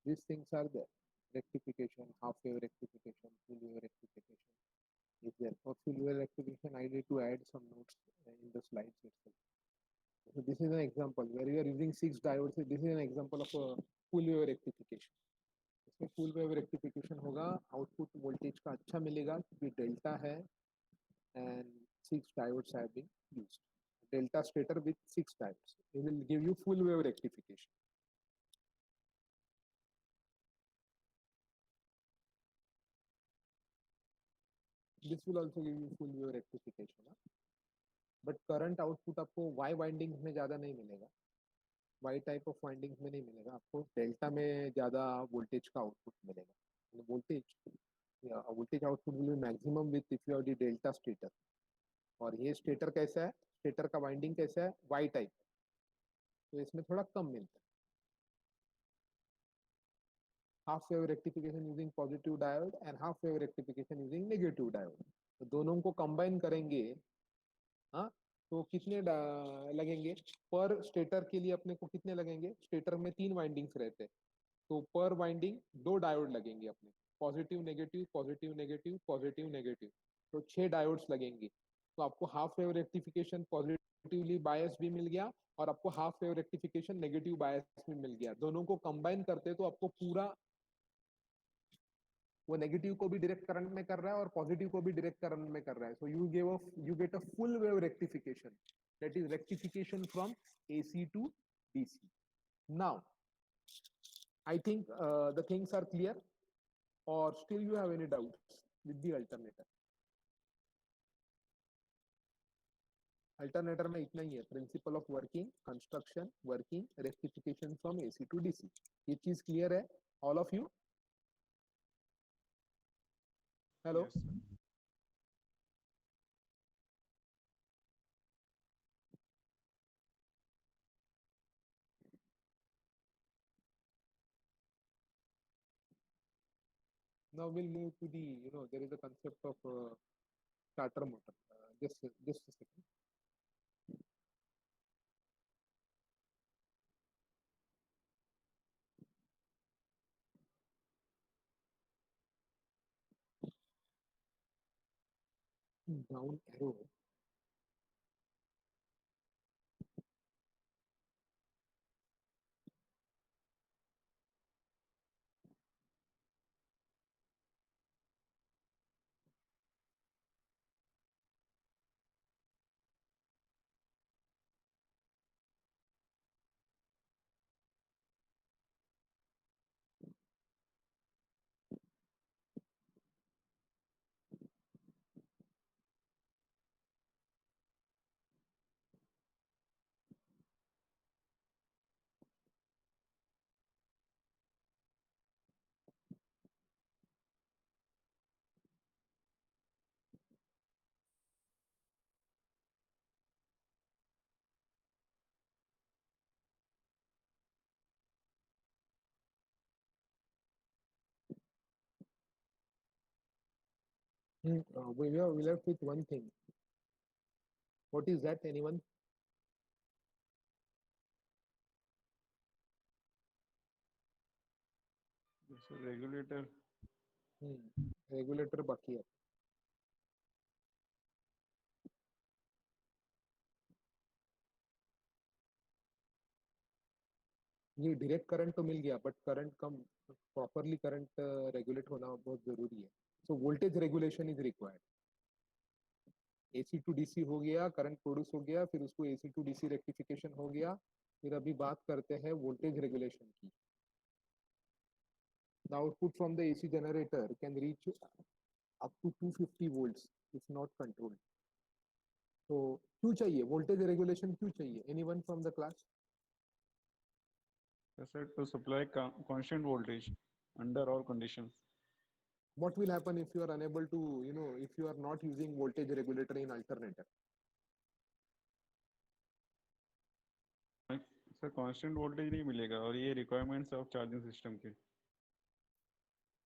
These things are there. Rectification, half wave rectification, full wave rectification. Is there for full wave rectification? I need to add some notes in the slides itself. So this is an example where you are using 6 diodes. This is an example of a full wave rectification. इसमें full wave rectification होगा, output voltage का अच्छा मिलेगा क्योंकि delta है and 6 diodes have been used. Delta stator with 6 diodes. It will give you full wave rectification. This will also give you full wave rectification. But current output आपको Y windings में ज़्यादा नहीं मिलेगा. Y type of windings में नहीं मिलेगा. आपको delta में ज़्यादा voltage का output मिलेगा. The voltage output will be maximum with if you have the delta stator. और ये stator कैसा है? Stator का winding कैसा है? Y type. तो इसमें थोड़ा कम मिलता है. Half wave rectification using positive diode and half wave rectification using negative diode. तो दोनों को combine करेंगे, हाँ, तो कितने लगेंगे पर स्टेटर के लिए? अपने को कितने लगेंगे? स्टेटर में 3 वाइंडिंग्स रहते हैं, तो पर वाइंडिंग 2 डायोड लगेंगे अपने, positive negative positive negative positive negative, तो 6 डायोड्स लगेंगे. तो आपको हाफ वेव रेक्टिफिकेशन पॉजिटिवली बायस भी मिल गया और आपको हाफ वेव रेक्टिफिकेशन नेगेटिव बायस भी मिल गया. दोनों को कंबाइन करते तो आपको पूरा वो नेगेटिव को भी डायरेक्ट करंट में कर रहा है और पॉजिटिव को भी डायरेक्ट करंट में कर रहा है. So you get a full wave rectification, that is rectification from AC to DC. Now I think the things are clear, or still you have any doubts with the alternator? Alternator में इतना ही है, principle of working, construction, working, rectification from AC to DC. ये चीज clear है all of you? Hello? Yes, sir. Now we'll move to the, there is a concept of starter motor. Just a second. Down arrow. We left with one thing. What is that? Anyone? Yes, sir. Regulator. Regulator बाकी है. ये direct current तो मिल गया, but current come properly current regulate होना बहुत जरूरी है. So voltage regulation is required. AC to DC हो गया, करंट प्रोड्यूस हो गया, फिर उसको AC to DC रेक्टिफिकेशन हो गया. फिर अभी बात करते हैं वोल्टेज रेगुलेशन की. The output from the AC generator can reach up to 250 volts if not controlled. So क्यों चाहिए वोल्टेज रेगुलेशन? क्यों चाहिए? Anyone from the class? Yes, sir. To supply constant voltage under all conditions. What will happen if you are unable to, if you are not using voltage regulator in alternator? Sir constant voltage नहीं मिलेगा और ये requirements of charging system के.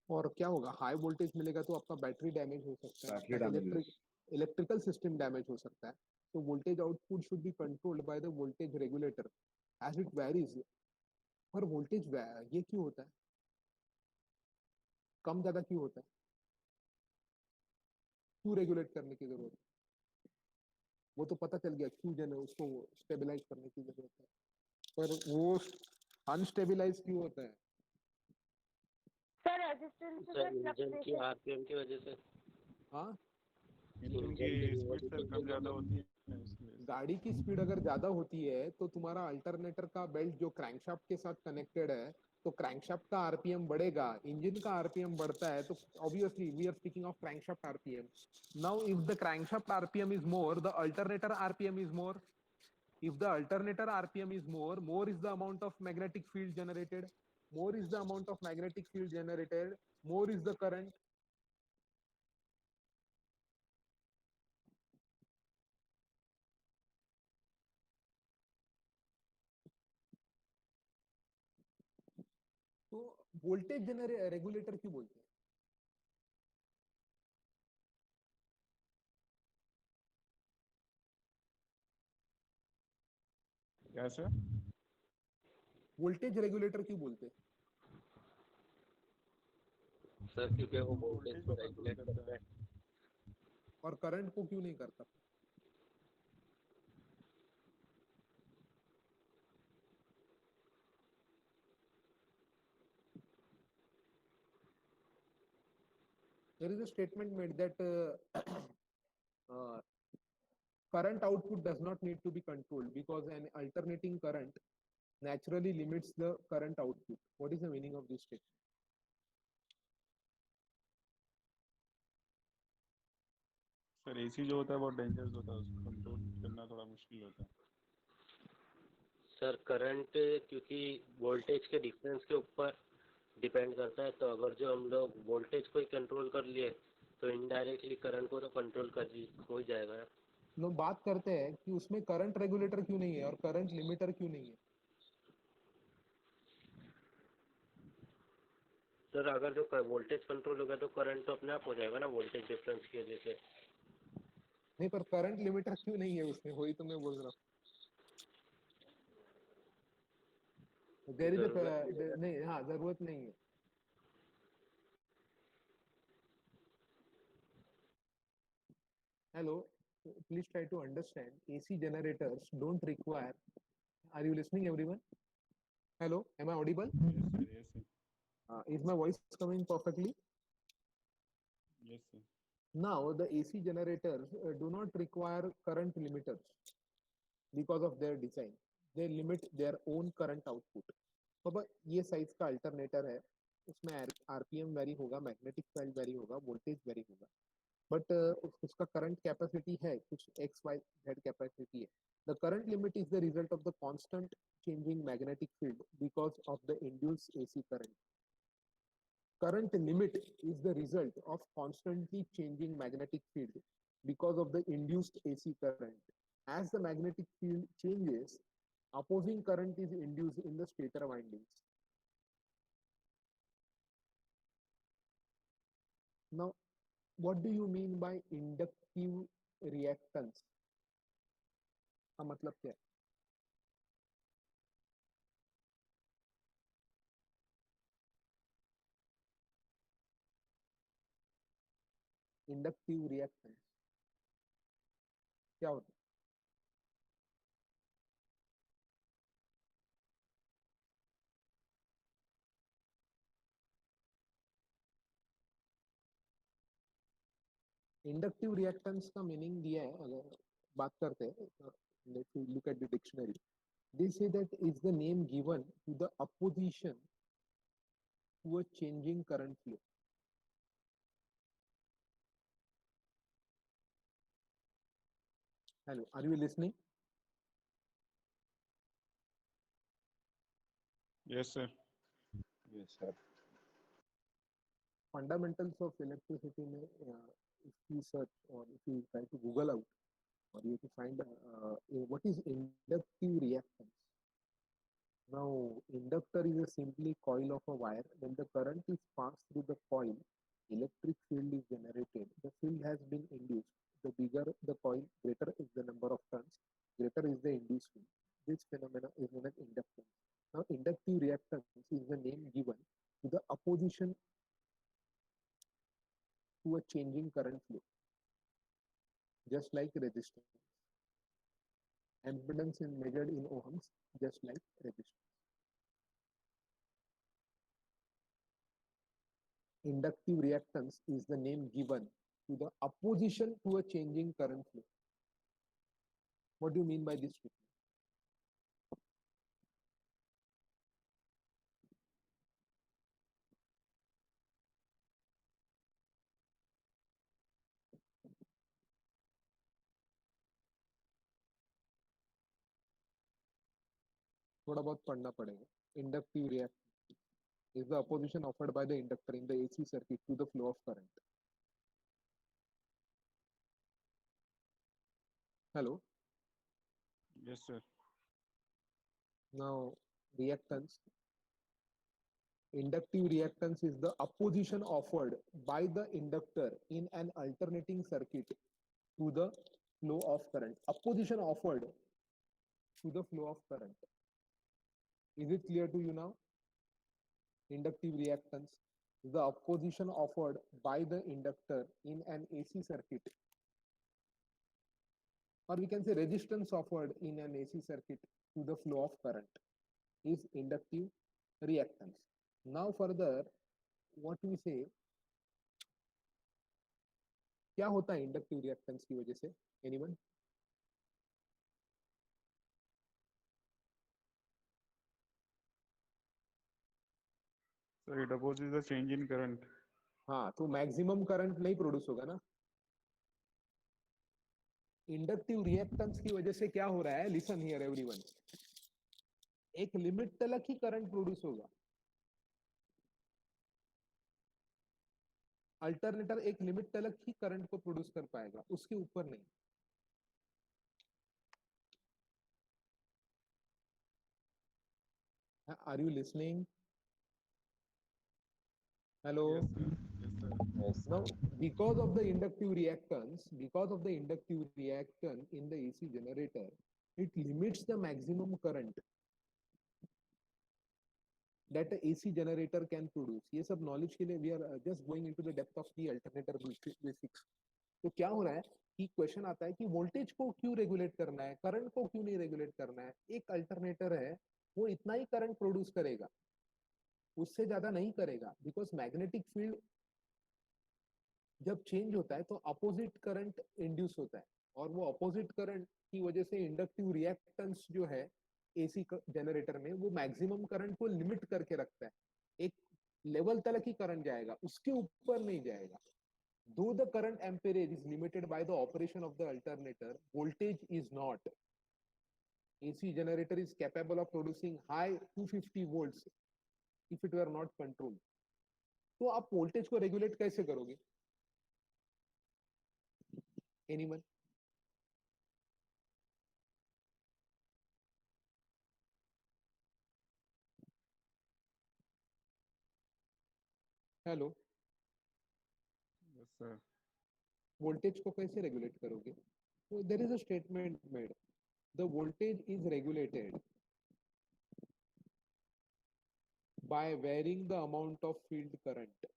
और क्या होगा? High voltage मिलेगा तो आपका बैटरी डैमेज हो सकता है, इलेक्ट्रिकल सिस्टम डैमेज हो सकता है. तो voltage output should be controlled by the voltage regulator as it varies. पर वोल्टेज ये क्यों होता है? कम ज्यादा क्यों होता है? क्यों रेगुलेट करने की जरूरत है? वो तो पता चल गया क्यों उसको स्टेबलाइज करने की जरूरत है, पर वो अनस्टेबलाइज क्यों होता है? सर रेजिस्टेंस सर में इंजन की फ्लक्चुएशन। आरपीएम की वजह से। हाँ, इंजन की स्पीड सर कम ज़्यादा होती है ना, इसलिए। गाड़ी की स्पीड अगर ज्यादा होती है तो तुम्हारा अल्टरनेटर का बेल्ट जो क्रैंकशाफ्ट के साथ कनेक्टेड है, तो क्रैंकशाफ्ट का आरपीएम बढ़ेगा, इंजन का आरपीएम बढ़ता है, तो obviously we are speaking of crankshaft RPM. Now if the crankshaft RPM is more, the alternator RPM is more. If the alternator RPM is more, more is the amount of magnetic field generated. More is the amount of magnetic field generated. More is the current. तो voltage regulator क्यों बोलते हैं? क्या sir? Voltage regulator क्यों बोलते हैं? Sir क्योंकि वो वोल्टेज वोल्टेज को को कंट्रोल रेगुलेट करता करता है। है। और करंट को क्यों नहीं करता? There is a statement made that uh, current output does not need to be controlled because an alternating current naturally limits the current output. What is the meaning of this statement? Sir AC जो होता है बहुत dangerous होता है, उसको control करना थोड़ा मुश्किल होता है। सर करंट क्योंकि वोल्टेज के डिफरेंस के ऊपर डिपेंड करता है, तो अगर जो हम लोग वोल्टेज को ही कंट्रोल कर लिए तो इनडायरेक्टली करंट को तो कंट्रोल कर हो ही जाएगा। लोग बात करते हैं कि उसमें करंट रेगुलेटर क्यों नहीं है और करंट लिमिटर क्यों नहीं है? सर अगर जो वोल्टेज कंट्रोल होगा तो करंट तो अपने आप हो जाएगा ना, वोल्टेज डिफरेंस की वजह से। नहीं, पर करंट लिमिटर क्यों नहीं है उसमें, वही तो मैं बोल रहा हूँ. देयर इज नहीं, हाँ, जरूरत नहीं है. Hello, please try to understand. AC generators don't require. Are you listening, everyone? Hello, am I audible? Yes sir, yes sir, Is my voice coming perfectly? Yes sir. Now, the AC generators do not require current limiters because of their design. They limit their own current output. तो बस ये size का alternator है, उसमें RPM very होगा, magnetic field very होगा, voltage very होगा, but उसका करंट कैपेसिटी है कुछ एक्स वाई जेड कैपेसिटी है. The current limit is the result of the constant changing magnetic field because of the induced AC current. Current limit is the result of constantly changing magnetic field because of the induced AC current. As the magnetic field changes, opposing current is induced in the stator windings. Now, what do you mean by inductive reactance? का मतलब क्या है? Inductive reactance क्या होता है? Inductive reactance का meaning दिया है, अगर बात करते हैं, let's look at the dictionary. They say that is the name given to the opposition to a changing current flow. Hello, are you listening? Yes sir. Yes, sir. Fundamentals of electricity में if you search or if you try to Google out or you to find what is inductive reactance. Now, inductor is a simply coil of a wire. When the current is passed through the coil, electric field is generated. The field has been induced. The bigger the coil, greater is the number of turns, greater is the induced field. This phenomena is known as inductance. Now, inductive reactance is the name given to the opposition to a changing current flow, just like resistance. Impedance is measured in ohms, just like resistance. Inductive reactance is the name given to the opposition to a changing current flow. What do you mean by this statement? थोड़ा बहुत पढ़ना पड़ेगा. Inductive reactance is the opposition offered by the inductor in the AC circuit to the flow of current. Hello. Yes, sir. Now, reactance. Inductive reactance is the opposition offered by the inductor in an alternating circuit to the flow of current. Opposition offered to the flow of current. Is it clear to you now? Inductive reactance is the opposition offered by the inductor in an AC circuit, or we can say resistance offered in an AC circuit to the flow of current is inductive reactance. Now further, what we say, क्या होता है inductive reactance की वजह से? Anyone? So it opposes the change in current. हाँ, तो maximum current नहीं produce होगा ना. इंडक्टिव रिएक्टेंस की वजह से क्या हो रहा है? Listen here everyone. एक लिमिट तक ही करंट प्रोड्यूस होगा. अल्टरनेटर एक लिमिट तक ही करंट को प्रोड्यूस कर पाएगा, उसके ऊपर नहीं. Are you listening? Hello. Yes, sir. Yes, sir. Yes. Now, because of the inductive reactance in the AC generator, it limits the maximum current that the AC generator can produce. ये सब knowledge के लिए we are just going into the depth of the alternator basics. तो क्या हो रहा है कि क्वेश्चन आता है कि वोल्टेज को क्यों रेगुलेट करना है, करंट को क्यों नहीं रेगुलेट करना है. एक अल्टरनेटर है, वो इतना ही करंट प्रोड्यूस करेगा, उससे ज्यादा नहीं करेगा, बिकॉज मैग्नेटिक फील्ड जब चेंज होता है तो अपोजिट करंट इंड्यूस होता है, और वो अपोजिट करंट की वजह से इंडक्टिव रिएक्टेंस जो है एसी जनरेटर में वो मैक्सिमम करंट को लिमिट करके रखता है. एक लेवल तक ही करंट जाएगा, उसके ऊपर नहीं जाएगा. Though the current amperage is limited by the operation of the alternator, voltage is not. AC generator is capable of producing high 250 volts if it were not controlled. तो आप वोल्टेज को regulate कैसे करोगे? Anyone? Hello. Yes, sir. Voltage को कैसे regulate करोगे? So there is a statement made. The voltage is regulated by varying the amount of field current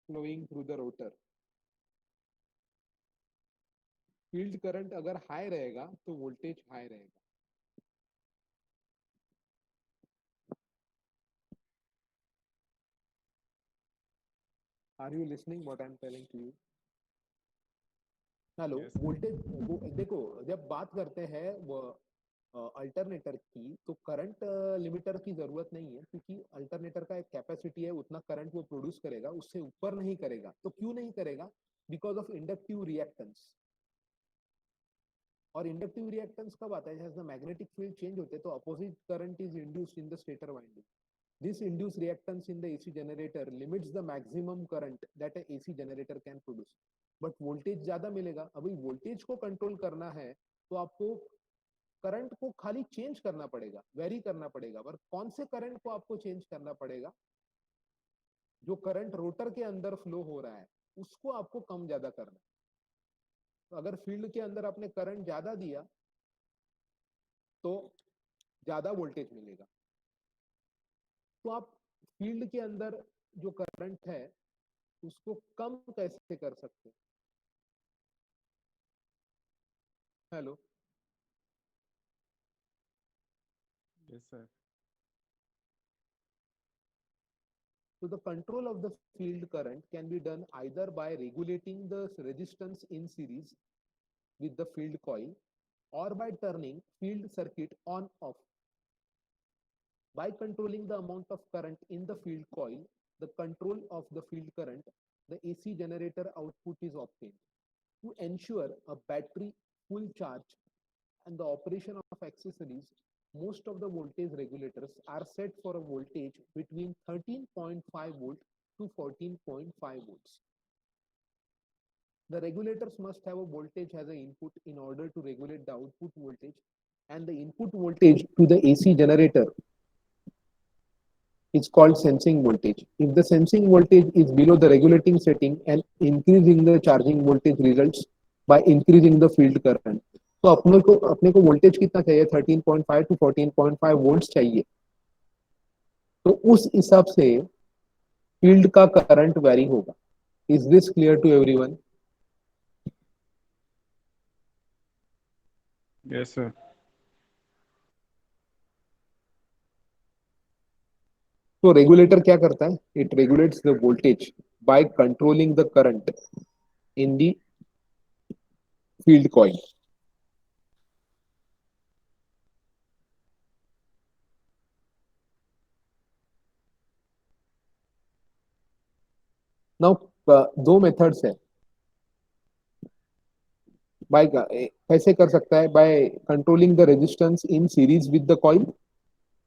flowing through the rotor. Field current अगर high रहेगा तो voltage high रहेगा. Are you listening what I am telling to you? Hello. Yes. Voltage देखो, जब बात करते हैं वो अल्टरनेटर की, तो करंट लिमिटर की जरूरत नहीं है, क्योंकि अल्टरनेटर का एक कैपेसिटी है, उतना करंट वो प्रोड्यूस करेगा, उससे ऊपर नहीं करेगा. तो क्यों नहीं करेगा? Because of inductive reactance. और इंडक्टिव रिएक्टेंस कब आता है? जैसे द मैग्नेटिक फील्ड चेंज होते हैं तो opposite current is induced in the stator winding. This induced reactance in the AC generator limits the maximum current that a AC generator can produce. But voltage ज्यादा मिलेगा. अभी voltage को control करना है तो आपको करंट को खाली चेंज करना पड़ेगा, वेरी करना पड़ेगा. पर कौन से करंट को आपको चेंज करना पड़ेगा? जो करंट रोटर के अंदर फ्लो हो रहा है उसको आपको कम ज्यादा करना है. तो अगर फील्ड के अंदर आपने करंट ज्यादा दिया तो ज्यादा वोल्टेज मिलेगा. तो आप फील्ड के अंदर जो करंट है उसको कम कैसे कर सकते हैं? Hello. Yes, sir. So the control of the field current can be done either by regulating the resistance in series with the field coil or by turning field circuit on off. By controlling the amount of current in the field coil, the control of the field current, the AC generator output is obtained. To ensure a battery full charge and the operation of accessories, most of the voltage regulators are set for a voltage between 13.5 volt to 14.5 volts. The regulators must have a voltage as an input in order to regulate the output voltage, and the input voltage to the AC generator is called sensing voltage. If the sensing voltage is below the regulating setting, and increasing the charging voltage results by increasing the field current. तो अपने को voltage कितना चाहिए 13.5 to 14.5 volts चाहिए. तो उस हिसाब से फील्ड का करंट वेरी होगा. Is this clear to everyone? Yes, sir. तो रेगुलेटर क्या करता है? It regulates the voltage by controlling the current in the field coil. Now दो मेथड्स है. बाय कैसे कर सकता है? By controlling the resistance in series with the coil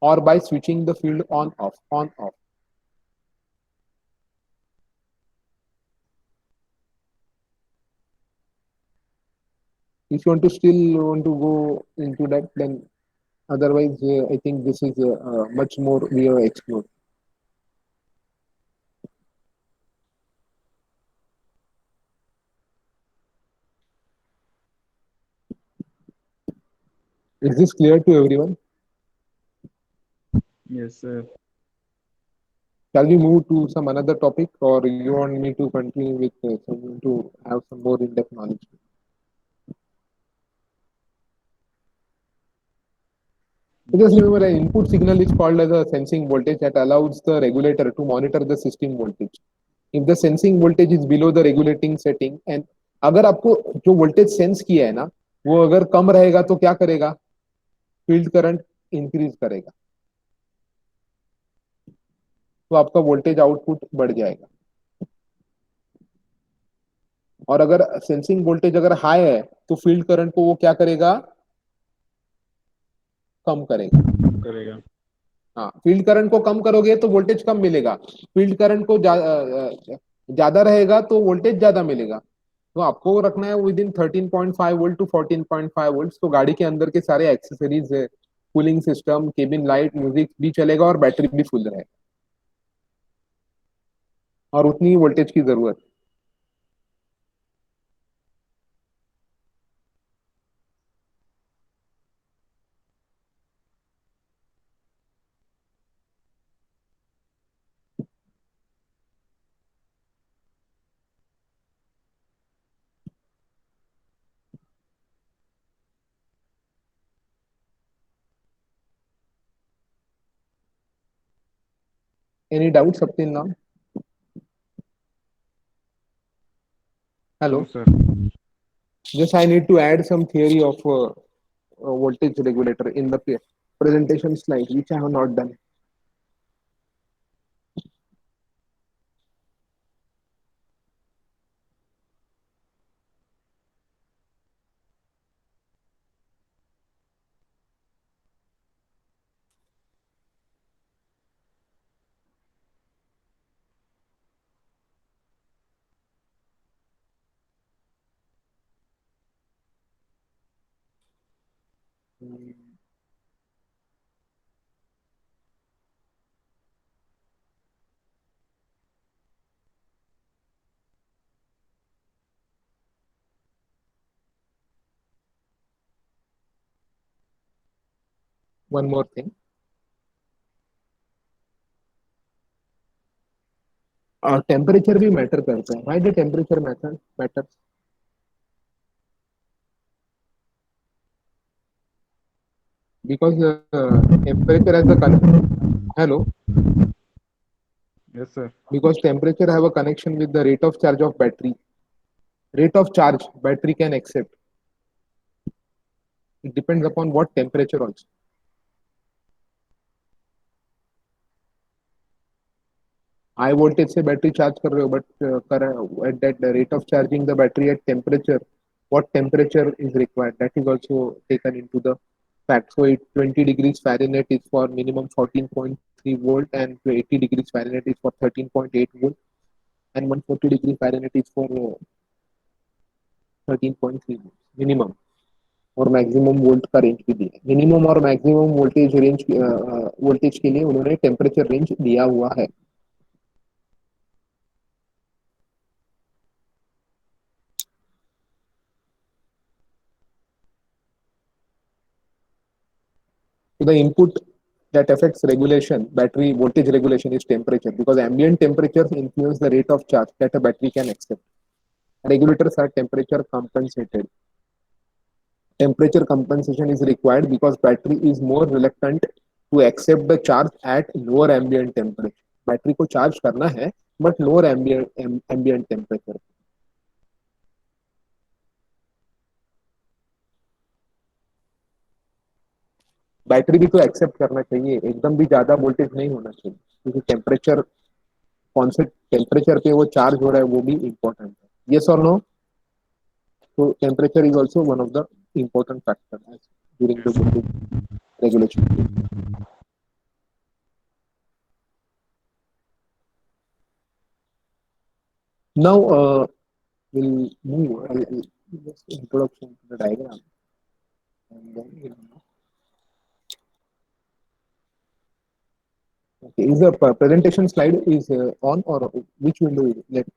or by switching the field on off. If you want to go into that, then otherwise I think this is much more we have explored. Is this clear to everyone? Yes, sir. Shall we move to some another topic, or you want me to continue with to have some more in-depth knowledge? Because remember, an input signal is called as a sensing voltage that allows the regulator to monitor the system voltage. If the sensing voltage is below the regulating setting, and अगर आपको जो voltage sense किया है ना, वो अगर कम रहेगा तो क्या करेगा? फील्ड करंट इंक्रीज करेगा, तो आपका वोल्टेज आउटपुट बढ़ जाएगा. और अगर सेंसिंग वोल्टेज अगर हाई है तो फील्ड करंट को वो क्या करेगा? कम करेगा. करेगा. हाँ, फील्ड करंट को कम करोगे तो वोल्टेज कम मिलेगा. फील्ड करंट को ज्यादा रहेगा तो वोल्टेज ज्यादा मिलेगा. तो आपको रखना है within 13.5 volt to 14.5 volt. तो गाड़ी के अंदर के सारे एक्सेसरीज है, cooling system, cabin light, music भी चलेगा और बैटरी भी फुल रहेगा, और उतनी ही वोल्टेज की जरूरत. Any doubts up till now? Hello. No, sir. Just I need to add some theory of voltage regulator in the presentation slide, which I have not done. One more thing. Temperature भी matter करता है. Why the temperature matters? because temperature has a hello, Yes, sir. because temperature have a connection with the rate of charge of battery. Rate of charge battery can accept. It depends upon what temperature also. High voltage से battery charge कर रहे हो, but current at that rate of charging the battery at temperature, what temperature is required, that is also taken into the fact. So 20 degrees Fahrenheit is for minimum 14.3 volt, and 80 degrees Fahrenheit is for 13.8 volt, and 140 degrees Fahrenheit is for 13.3 volt minimum और maximum volt का range भी दिया है. Minimum और maximum voltage के लिए उन्होंने temperature range दिया हुआ है. So the input that affects regulation, battery voltage regulation, is temperature, because ambient temperatures influence the rate of charge that a battery can accept. Regulators are temperature compensated. Temperature compensation is required because battery is more reluctant to accept the charge at lower ambient temperature. Battery को charge करना है but lower ambient temperature. Battery भी तो accept करना चाहिए, एकदम भी ज्यादा वोल्टेज नहीं होना चाहिए, क्योंकि टेम्परेचर कौन से टेम्परेचर पे वो चार्ज हो रहा है वो भी इम्पोर्टेंट है. यस और नो? तो temperature is also one of the important factor during the Yes, sir. Voltage regulation. Now we'll move just introduction to the diagram, and then we'll move. Okay, is the presentation slide is on, or which window is it?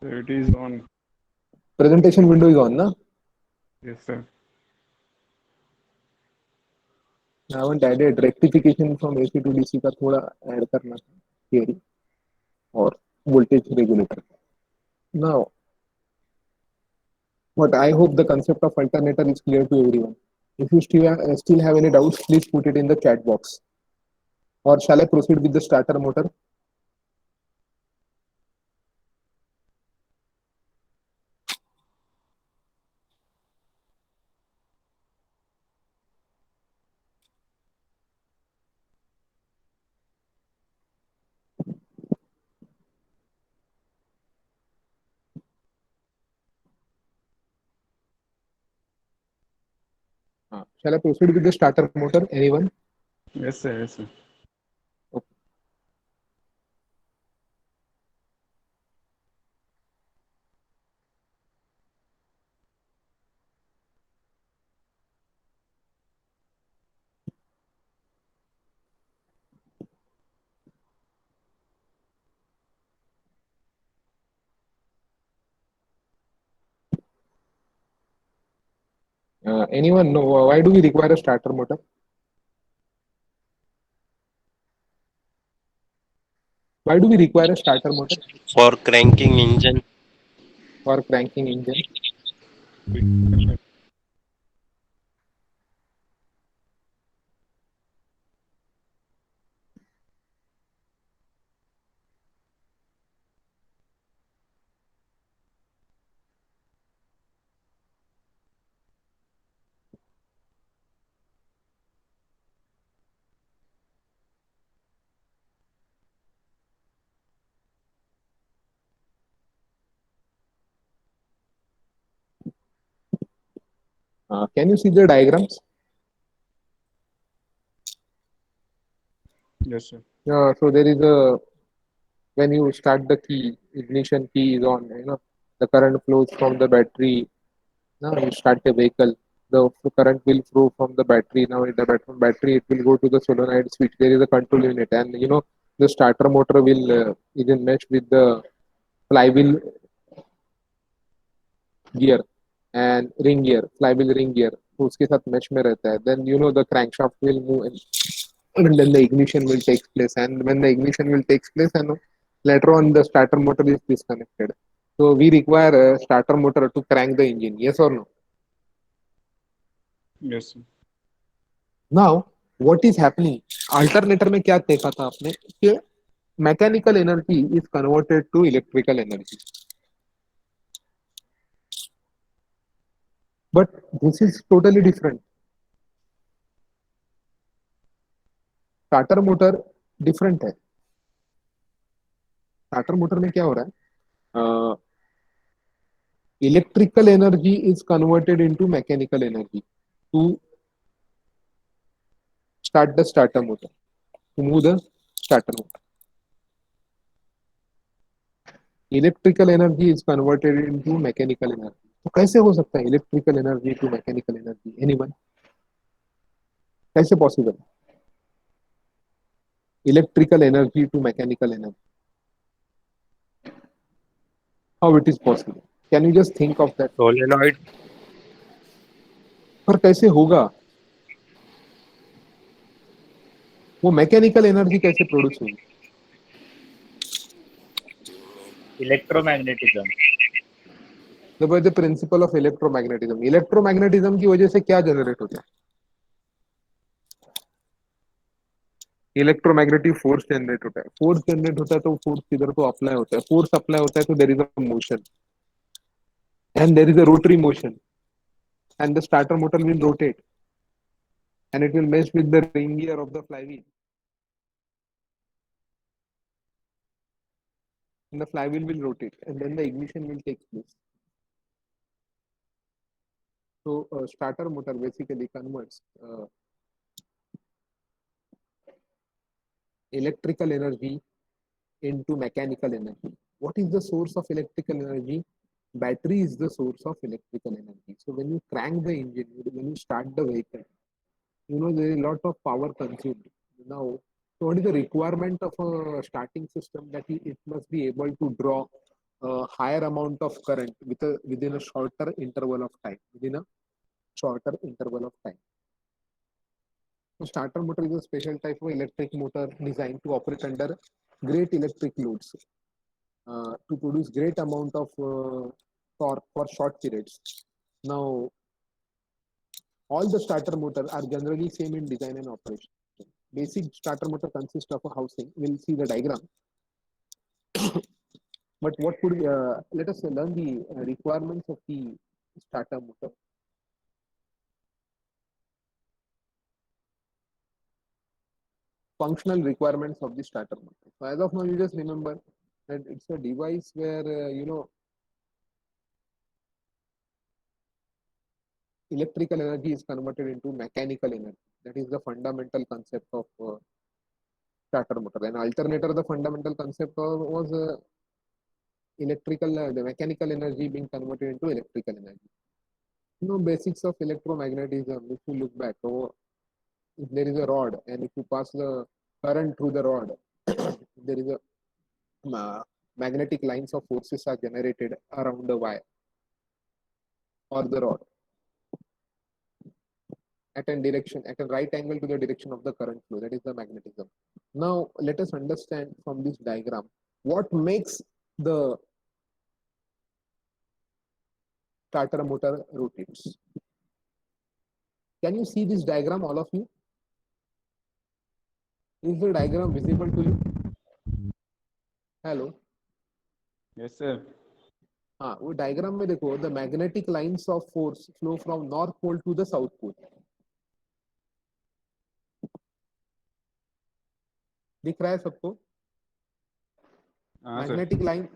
So it is on. Presentation window is on, na? Yes, sir. I haven't added rectification from AC to DC का थोड़ा add करना theory और voltage regulator. Now, but I hope the concept of alternator is clear to everyone. If you still have any doubts, please put it in the chat box. Or shall I proceed with the starter motor? Shall I proceed with the starter motor? Anyone? Yes, sir. Yes, sir. Okay. Anyone know why do we require a starter motor? Why do we require a starter motor For cranking engine. for cranking engine? Can you see the diagrams? Yes, sir. So there is a, when you start the key, ignition key is on, the current flows from the battery. Now you start the vehicle, the current will flow from the battery. Now in the battery, it will go to the solenoid switch. There is a control unit, and the starter motor will is in mesh with the flywheel gear and ring gear, flywheel ring gear. तो उसके साथ mesh में रहता है. Then the crankshaft will move, and then the ignition will take place. And when the ignition will take place, and later on the starter motor is disconnected. So we require a starter motor to crank the engine. Yes or no? Yes, sir. Now what is happening, alternator में क्या देखा था आपने कि mechanical energy is converted to electrical energy, but this is totally different. Starter motor different है. Starter motor में क्या हो रहा है, electrical energy is converted into mechanical energy to start the starter motor, to move the starter motor. Electrical energy is converted into mechanical energy. तो कैसे हो सकता है electrical energy to mechanical energy? Anyone? कैसे possible? Electrical energy to mechanical energy, how it is possible? Can you just think of that? Solenoid. पर कैसे होगा? वो मैकेनिकल एनर्जी कैसे प्रोड्यूस होगी? Electromagnetism. The principle of electromagnetism. Electromagnetism की वजह से क्या जनरेट होता है? इलेक्ट्रोमैग्नेटिक फोर्स जनरेट होता है. फोर्स जनरेट होता है तो फोर्स किधर को अप्लाई होता है? फोर्स अप्लाई होता है तो there is a motion, and there is a rotary motion, and the starter motor will rotate, and it will mesh with the ring gear of the flywheel, and the flywheel will rotate, and then the ignition will take place. So starter motor basically converts electrical energy into mechanical energy. What is the source of electrical energy? Battery is the source of electrical energy. So when you crank the engine, when you start the vehicle, you know there is a lot of power consumed. Now, so what is the requirement of a starting system? That it must be able to draw a higher amount of current within a shorter interval of time. Within a shorter interval of time. So starter motor is a special type of electric motor designed to operate under great electric loads, to produce great amount of torque for short periods. Now, all the starter motors are generally same in design and operation. Basic starter motor consists of a housing. We'll see the diagram. But what could let us learn the requirements of the starter motor. Functional requirements of the starter motor. So as of now, you just remember that it's a device where electrical energy is converted into mechanical energy. That is the fundamental concept of starter motor. And alternator, the fundamental concept was the mechanical energy being converted into electrical energy. You know, basics of electromagnetism. If you look back, if there is a rod and if you pass the current through the rod, there is a magnetic lines of forces are generated around the wire or the rod at a right angle to the direction of the current flow. That is the magnetism. Now let us understand from this diagram what makes the starter motor rotates. Can you see this diagram, all of you? Is the diagram visible to you? Hello. Yes, sir. हाँ, वो diagram में देखो, the magnetic lines of force flow from north pole to the south pole. दिख रहा है सबको? हाँ sir.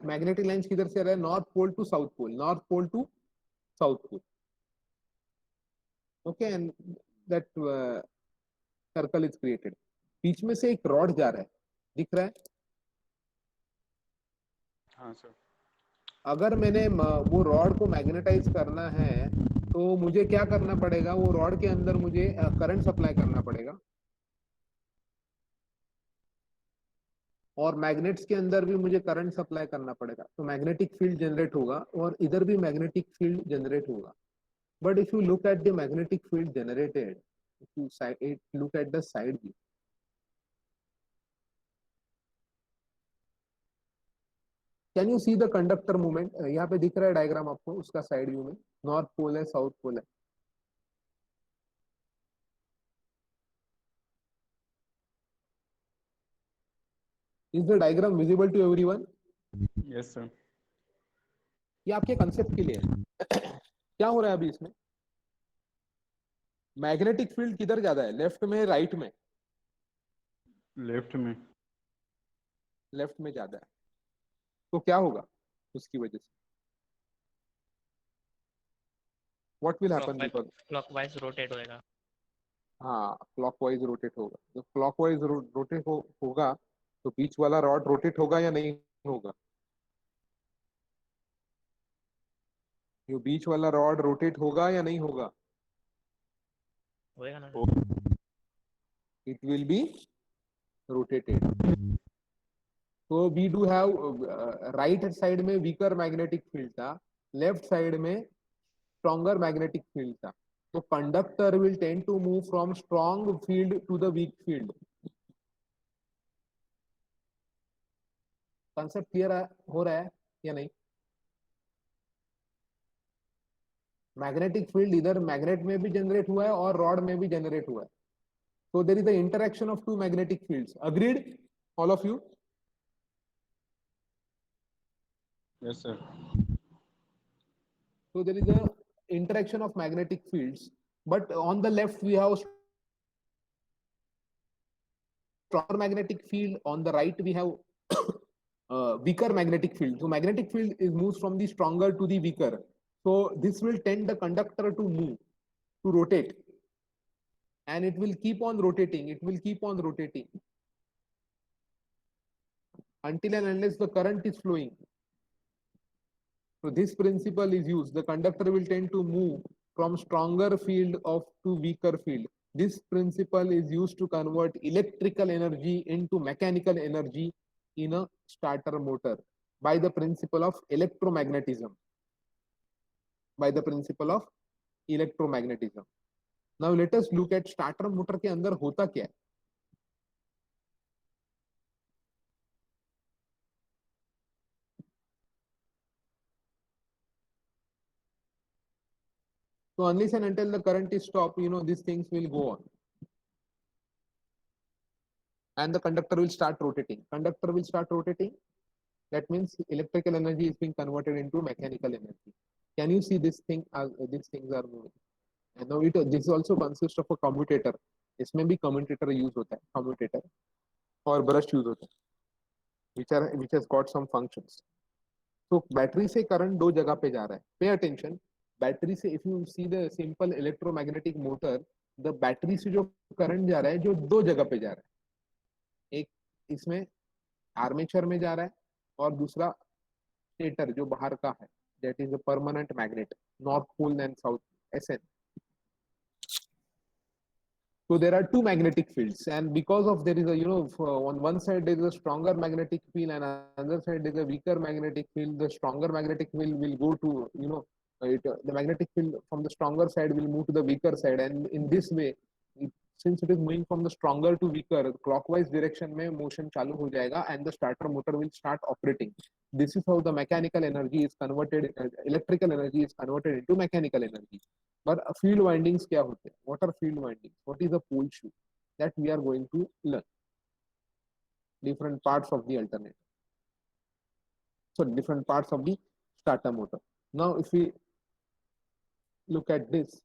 Magnetic lines किधर से आ रहा है? North pole to south pole, north pole to south pole. Okay, and that circle is created. बीच में से एक रॉड जा रहा है, दिख रहा है? हाँ सर. अगर मैंने वो रॉड को मैग्नेटाइज करना है तो मुझे क्या करना पड़ेगा? वो रॉड के अंदर मुझे करंट सप्लाई करना पड़ेगा, और मैग्नेट्स के अंदर भी मुझे करंट सप्लाई करना पड़ेगा. तो मैग्नेटिक फील्ड जनरेट होगा और इधर भी मैग्नेटिक फील्ड जनरेट होगा. But if you look at the magnetic field generated, if you look at the side view, can you see the conductor movement? यहाँ पे दिख रहा है डायग्राम आपको, उसका साइड व्यू में नॉर्थ पोल है, साउथ पोल है. Is the diagram visible to everyone? Yes, sir. ये आपके कंसेप्ट के लिए है. क्या हो रहा है अभी इसमें? मैग्नेटिक फील्ड किधर ज्यादा है, लेफ्ट में राइट में? लेफ्ट में. लेफ्ट में ज्यादा है. तो क्या होगा उसकी वजह से? What will happen because clockwise rotate होएगा. हाँ, क्लॉकवाइज रोटेट होगा. तो क्लॉकवाइज रोटेट होगा तो बीच वाला रॉड रोटेट होगा या नहीं होगा? ये बीच वाला रॉड रोटेट होगा या नहीं होगा? होएगा ना. It will be rotated. So we do have right side में weaker magnetic field था, left side में stronger magnetic field था. So conductor will tend to move from strong field to the weak field. Concept clear हो रहा है या नहीं? Magnetic field इधर मैग्नेट में भी जनरेट हुआ है और रॉड में भी जनरेट हुआ है. So there is the interaction of two magnetic fields. Agreed, all of you? Yes, sir. So there is a interaction of magnetic fields, but on the left we have stronger magnetic field, on the right we have weaker magnetic field. So magnetic field is moves from the stronger to the weaker. So this will tend the conductor to move, to rotate, and it will keep on rotating. It will keep on rotating until and unless the current is flowing. So this principle is used. The conductor will tend to move from stronger field of to weaker field. This principle is used to convert electrical energy into mechanical energy in a starter motor by the principle of electromagnetism. By the principle of electromagnetism. Now let us look at starter motor के अंदर होता क्या है. So unless and until the current is stopped, these things will go on. And the conductor will start rotating. Conductor will start rotating. That means electrical energy is being converted into mechanical energy. Can you see this thing? These things are moving. And now this also consists of a commutator. इसमें भी commutator use होता है, commutator और brush use होता है, which has got some functions. So battery से current दो जगह पे जा रहा है. Pay attention. Battery से, if you see the simple electromagnetic motor, the battery से जो current जा रहा है, जो दो जगह पे जा रहा है. एक इसमें आर्मेचर में जा रहा है और दूसरा स्टेटर जो बाहर का है, that is a permanent magnet, north pole and south SN. So there are two magnetic fields, and because of there is a on one side there is a stronger magnetic field and another side there is a weaker magnetic field. The stronger magnetic field will go to the magnetic field from the stronger side will move to the weaker side, and in this way, since it is moving from the stronger to weaker, clockwise direction में motion चालू हो जाएगा and the starter motor will start operating. This is how the mechanical energy is converted, electrical energy is converted into mechanical energy. But field windings क्या होते हैं? What are field windings? What is a pole shoe? That we are going to learn. Different parts of the alternator. So different parts of the starter motor. Now if we look at this,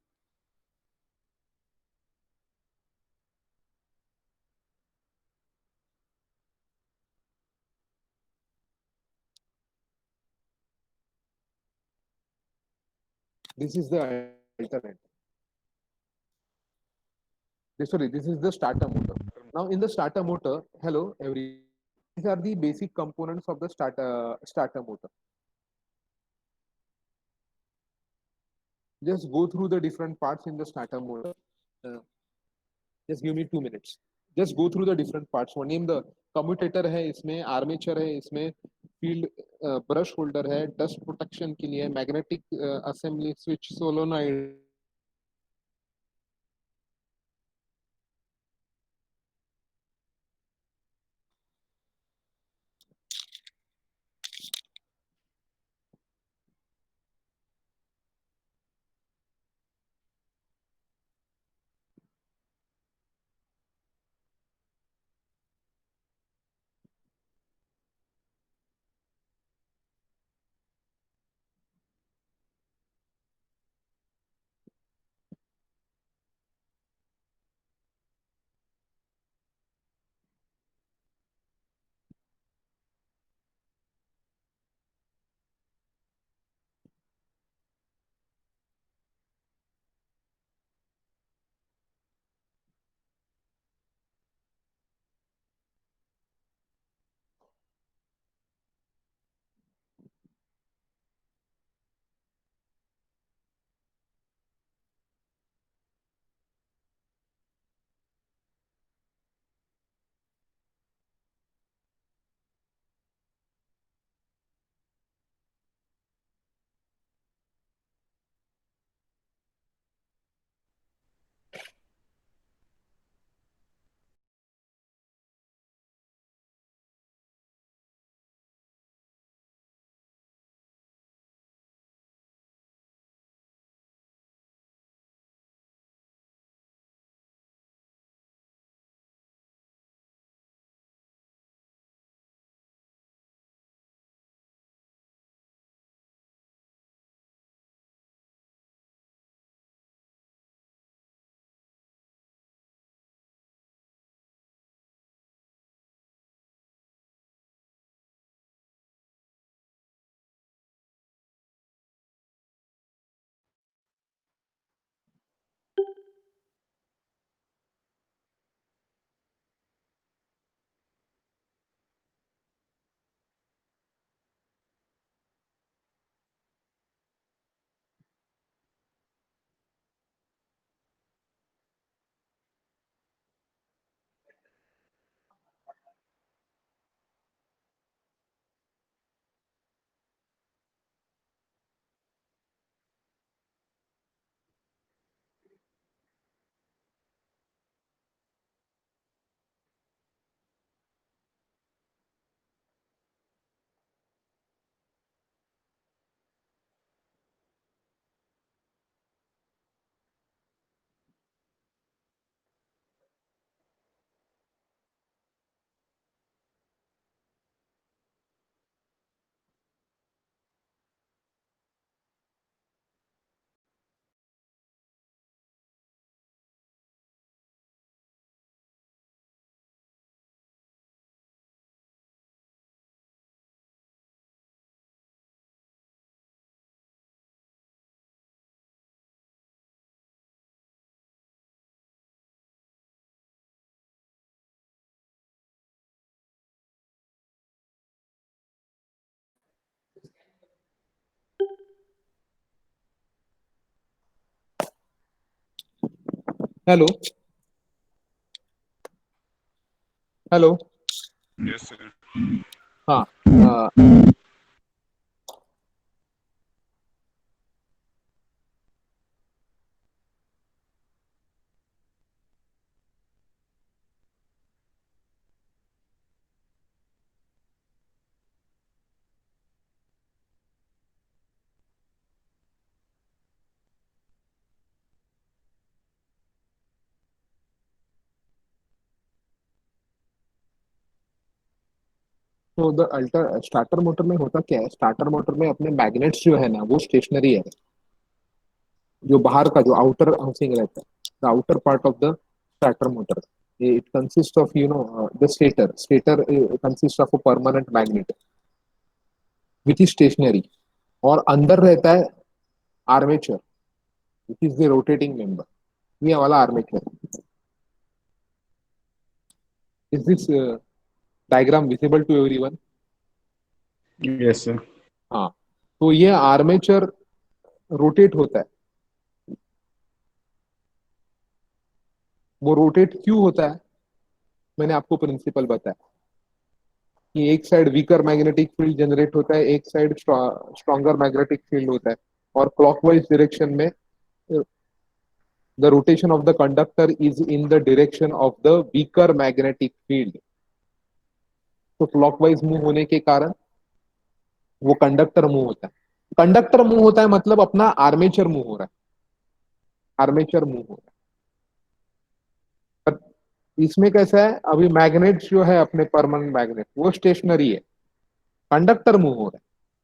this is the alternator. Sorry, this is the starter motor. Now in the starter motor, hello everyone. These are the basic components of the starter motor. Just go through the different parts in the starter motor. Just give me 2 minutes. Just go through the different parts. One name the commutator है इसमें, armature है इसमें, field brush holder है, dust protection के लिए, magnetic assembly, switch, solenoid. Hello hello. Yes, sir. हाँ तो the alter starter motor में होता क्या है, स्टार्टर मोटर में अपने मैग्नेट्स जो है ना वो स्टेशनरी है। जो बाहर का जो आउटर हाउसिंग रहता है, the outer part of the starter motor, it consist of the stator consist of a permanent magnet which is stationary. और अंदर रहता है armature which is the rotating member. ये वाला armature. Is this diagram visible to everyone? Yes, sir. हाँ। तो ये armature rotate होता है। वो रोटेट क्यों होता है? मैंने आपको प्रिंसिपल बताया कि एक side weaker magnetic field generate होता है, एक साइड स्ट्रॉन्गर मैग्नेटिक फील्ड होता है। और क्लॉकवाइज डायरेक्शन में the rotation of the conductor is in the direction of the weaker magnetic field. तो क्लॉकवाइज मूव होने के कारण वो कंडक्टर मूव होता है। कंडक्टर मूव होता है मतलब अपना आर्मेचर मूव हो रहा है। आर्मेचर मूव हो रहा है। पर इसमें कैसा है, अभी मैग्नेट जो है अपने परमानेंट मैग्नेट वो स्टेशनरी है, कंडक्टर मूव हो रहा है।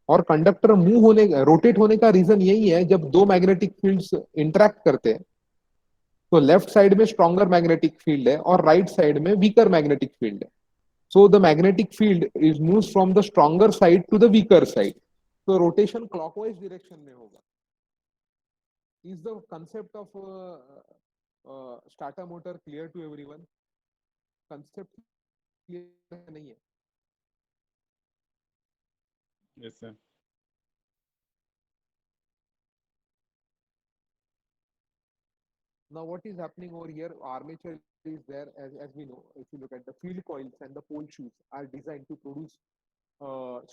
और कंडक्टर मूव होने रोटेट होने का रीजन यही है, जब दो मैग्नेटिक फील्ड्स इंटरेक्ट करते हैं तो लेफ्ट साइड में स्ट्रॉन्गर मैग्नेटिक फील्ड है और राइट साइड में वीकर मैग्नेटिक फील्ड है। So the magnetic field is move from the stronger side to the weaker side. तो रोटेशन क्लॉकवाइज डायरेक्शन में होगा। Is the concept of starter motor clear to everyone? Concept clear नहीं है? Yes, sir. Now, what is happening over here? Armature is there, as we know. If you look at the field coils and the pole shoes are designed to produce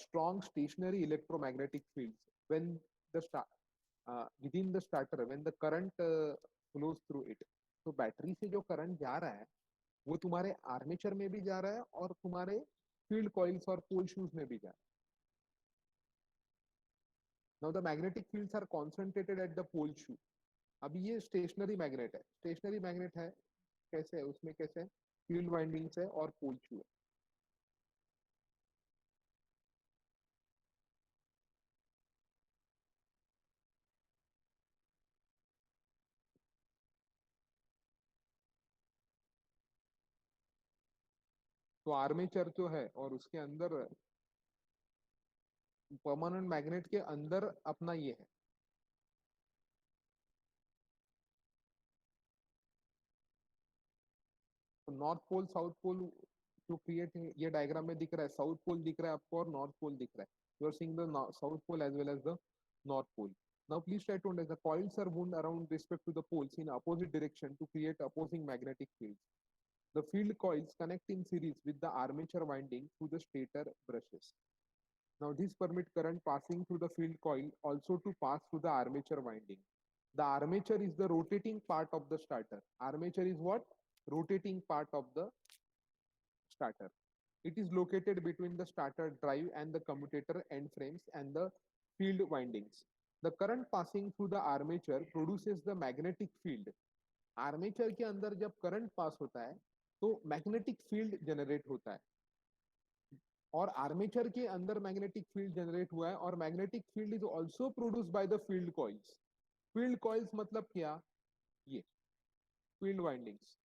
strong stationary electromagnetic fields when the within the starter, when the current flows through it. तो battery से जो current जा रहा है वो तुम्हारे armature में भी जा रहा है और तुम्हारे फील्ड कॉइल्स और पोल शूज में भी जा रहा है। Now the magnetic fields are concentrated at the pole shoe. अभी ये स्टेशनरी मैग्नेट है। स्टेशनरी मैग्नेट है कैसे है, उसमें कैसे है, फील्ड वाइंडिंग्स है और पोल शू है। तो आर्मेचर जो है और उसके अंदर परमानेंट मैग्नेट के अंदर अपना ये है। तो नॉर्थ पोल साउथ पोल जो क्रिएट ये डायग्राम में दिख रहा है, साउथ पोल दिख रहा है आपको और नॉर्थ पोल दिख रहा है। You are seeing the south pole as well as the north pole. Now please try to understand the coils are wound around respect to the poles in opposite direction to create opposing magnetic fields. The field coils connect in series with the armature winding through the stator brushes. Now this permit current passing through the field coil also to pass through the armature winding. The armature is the rotating part of the starter. Armature is what? Rotating part of the starter. It is located between the starter drive and the commutator end frames and the field windings. The current passing through the armature produces the magnetic field. Armature के अंदर जब current pass होता है तो magnetic field generate होता है। और armature के अंदर मैग्नेटिक फील्ड जनरेट हुआ है और magnetic field is also produced by the field coils. Field coils मतलब क्या? ये फील्ड वाइंडिंग्स,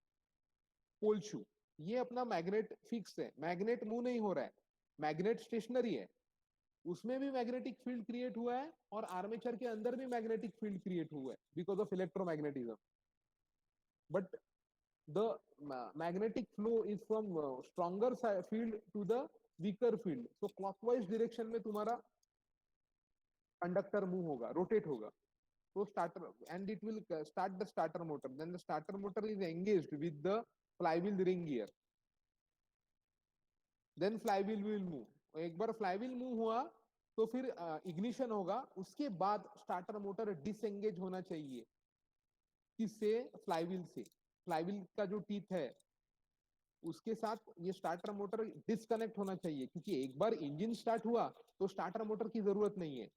पोल शू। ये अपना मैग्नेट फिक्स है, मैग्नेट मूव नहीं हो रहा है, मैग्नेट स्टेशनरी है। उसमें भी मैग्नेटिक फील्ड क्रिएट हुआ है और आर्मेचर के अंदर भी मैग्नेटिक फील्ड क्रिएट हुआ है because of electromagnetism. But the magnetic flow is from stronger field to the weaker field. So clockwise direction में तुम्हारा कंडक्टर मूव होगा, रोटेट होगा। So starter, and it will start the starter motor. Then the starter motor is engaged with the flywheel ring gear. Then flywheel will move. एक बार flywheel move हुआ तो फिर ignition होगा, उसके बाद स्टार्टर मोटर डिसएंगेज होना चाहिए किससे, फ्लाईव्हील से। फ्लाईव्हील का जो टीथ है उसके साथ ये स्टार्टर मोटर डिस्कनेक्ट होना चाहिए, क्योंकि एक बार इंजन स्टार्ट हुआ तो स्टार्टर मोटर की जरूरत नहीं है,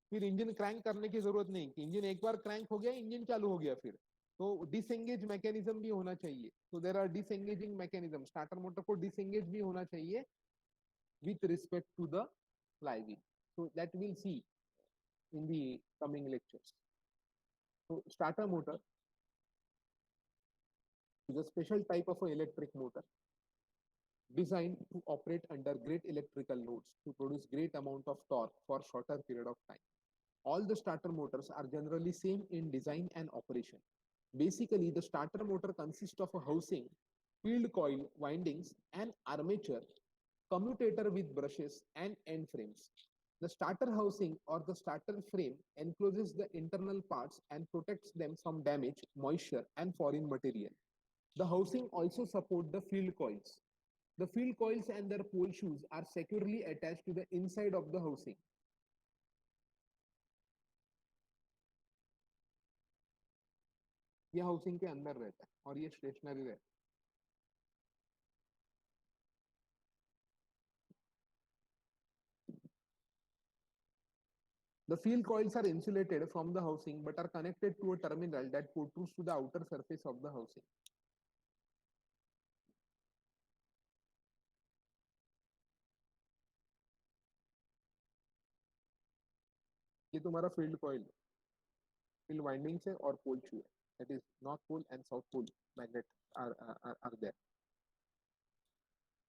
फिर इंजन क्रैंक करने की जरूरत नहीं, कि इंजन एक बार क्रैंक हो गया इंजन चालू हो गया फिर। तो डिसएंगेज मैकेनिज्म भी होना चाहिए। तो there are disengaging mechanism, starter motor को डिसएंगेज भी होना चाहिए with respect to the flywheel. So that we'll see in the coming lectures. So starter motor is a special type of an electric motor designed to operate under great electrical loads to produce great amount of torque for shorter period of time. All the starter motors are generally same in design and operation. Basically, the starter motor consists of a housing, field coil, windings, and armature, commutator with brushes and end frames. The starter housing or the starter frame encloses the internal parts and protects them from damage, moisture, and foreign material. The housing also support the field coils. The field coils and their pole shoes are securely attached to the inside of the housing. ये housing के अंदर रहता है और ये stationery रहता है। The field coils are insulated from the housing but are connected to a terminal that protrudes to the outer surface of the housing. ये तुम्हारा फील्ड कॉइल, फील्ड वाइंडिंग से और पोल शू है, that is north pole and south pole magnet are there.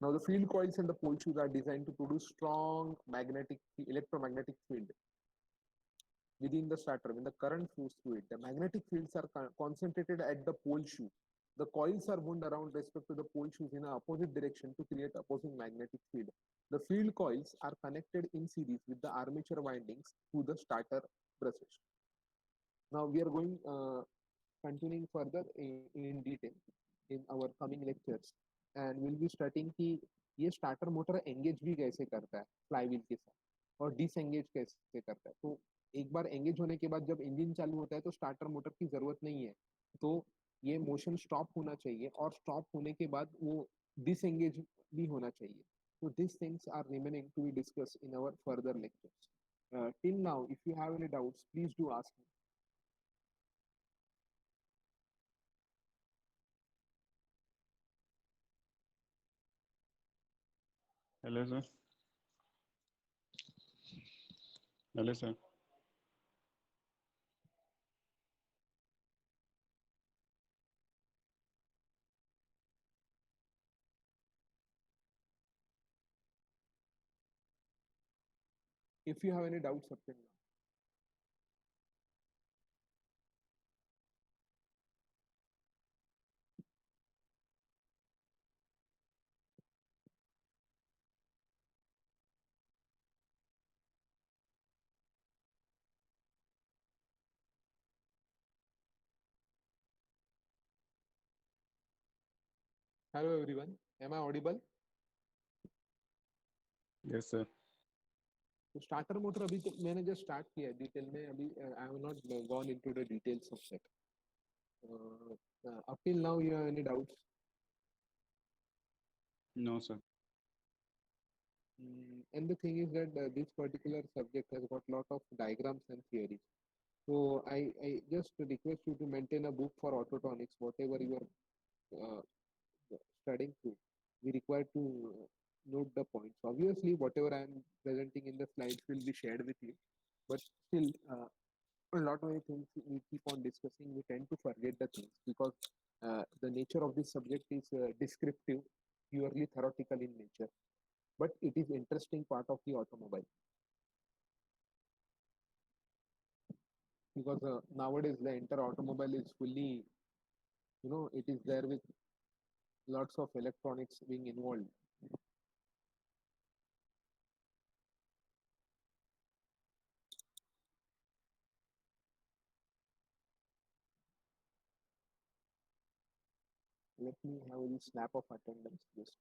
Now the field coils and the pole shoes are designed to produce strong magnetic electromagnetic field within the starter. When the current flows through it, the magnetic fields are concentrated at the pole shoe. The coils are wound around respect to the pole shoes in an opposite direction to create opposing magnetic field. The field coils are connected in series with the armature windings to the starter brushes. Now we are going continuing further in detail in our coming lectures, and we'll be starting कि ये starter motor engage भी कैसे करता है flywheel के साथ और disengage कैसे करता है। तो एक बार engage होने के बाद जब इंजन चालू होता है तो starter motor की जरूरत नहीं है, तो ये मोशन स्टॉप होना चाहिए और स्टॉप होने के बाद वो disengage भी होना चाहिए। So these things are remaining to be discussed in our further lectures. Till now, if you have any doubts, please do ask me. Hello, sir. Hello, sir. If you have any doubts up till now. Hello everyone, am I audible? Yes, sir. तो starter motor अभी तो मैंने just start किया है detail में, अभी I have not gone into the details of that. Up till now you have any doubts? No, sir. And the thing is that this particular subject has got lot of diagrams and theories. So I just request you to maintain a book for autotronics, whatever you are studying through. We require to note the points. Obviously, whatever I am presenting in the slides will be shared with you, but still, a lot of things we keep on discussing, we tend to forget the things because the nature of this subject is descriptive, purely theoretical in nature, but it is interesting part of the automobile. Because nowadays the entire automobile is fully, it is there with lots of electronics being involved. Let me have the snap of attendance. Just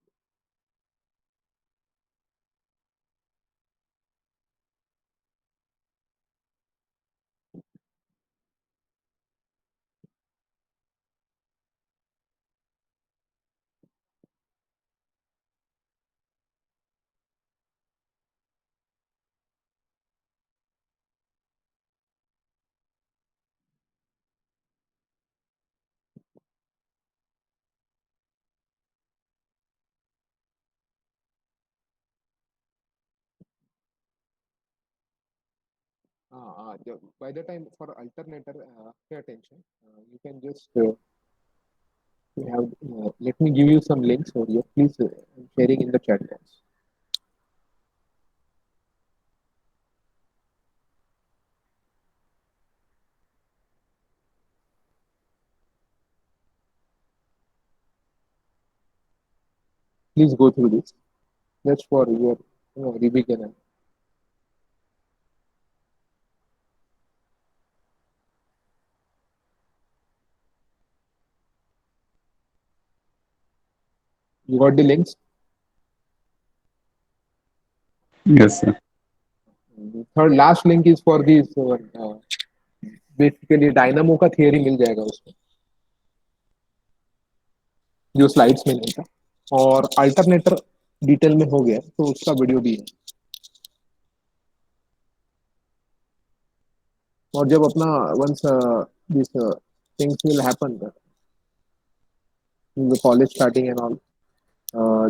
by the time for alternator, pay attention. You can just you have. Let me give you some links over here. Please, I'm sharing in the chat box. Please go through this. That's for your revision. You got the links. Yes, sir. The third last link is for this. Basically dynamo का theory मिल जाएगा उसमें, जो slides में नहीं था, और alternator detail में हो गया तो उसका वीडियो भी है। और जब अपना once this things will happen in the college starting and all,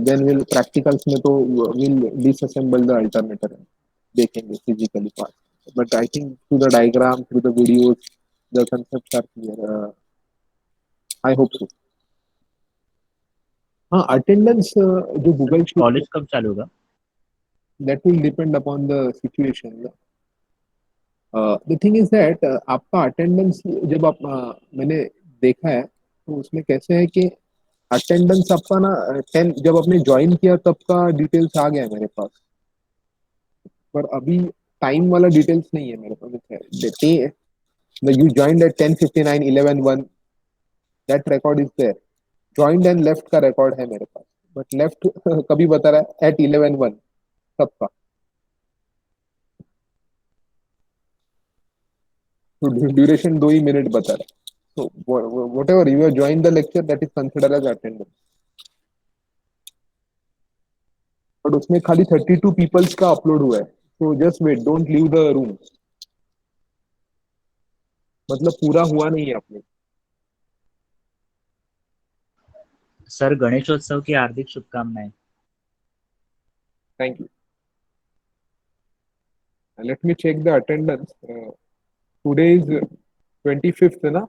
then will practicals में तो विल डिसअसेंबल द अल्टरनेटर, देखेंगे physically part, but I think through the diagram, through the videos, the concepts are clear, I hope so. हाँ, attendance जो Google sheet, college कब चालू होगा? that will depend upon the situation. The thing is that आपका attendance जब आप मैंने देखा है तो उसमें कैसे है कि अटेंडेंस आपका ना 10 जब आपने ज्वाइन किया तब का डिटेल्स आ गया है मेरे पास, पर अभी टाइम वाला डिटेल्स नहीं है मेरे पास। You joined at 10:59, 11:01, that record is there. Joined and left का record है मेरे पास, but left कभी बता रहा है at 11:01 तब का, तो ड्यूरेशन 2 ही मिनट बता रहा है। So whatever you have joined the lecture, that is considered as attendance. But उसमें खाली 32 पीपल्स का अपलोड हुआ है, तो just wait, don't leave the room, मतलब पूरा हुआ नहीं है अपने। सर गणेशोत्सव की हार्दिक शुभकामनाएं। Thank you. Let me check the attendance. Today is 25th है ना?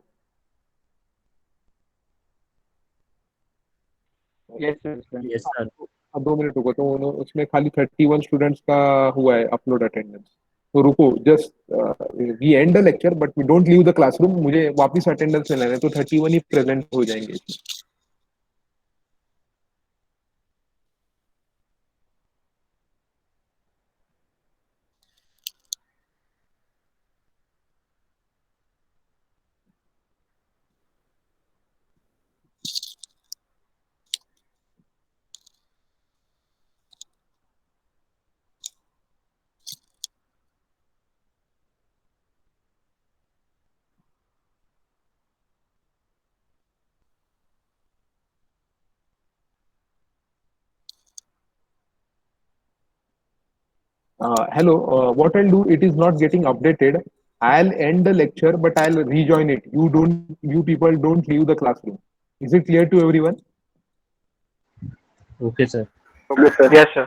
Yes sir. Yes sir. अब 2 मिनट रुको, तो उसमें खाली 31 स्टूडेंट्स का हुआ है अपलोड अटेंडेंस। तो रुको, just we end the lecture but we don't leave the classroom, मुझे वापस अटेंडेंस लेना है, तो 31 ही प्रेजेंट हो जाएंगे। Hello, what I'll do, it is not getting updated. I'll end the lecture, but I'll rejoin it. You people don't leave the classroom. Is it clear to everyone? Okay sir. Okay sir. Yes sir.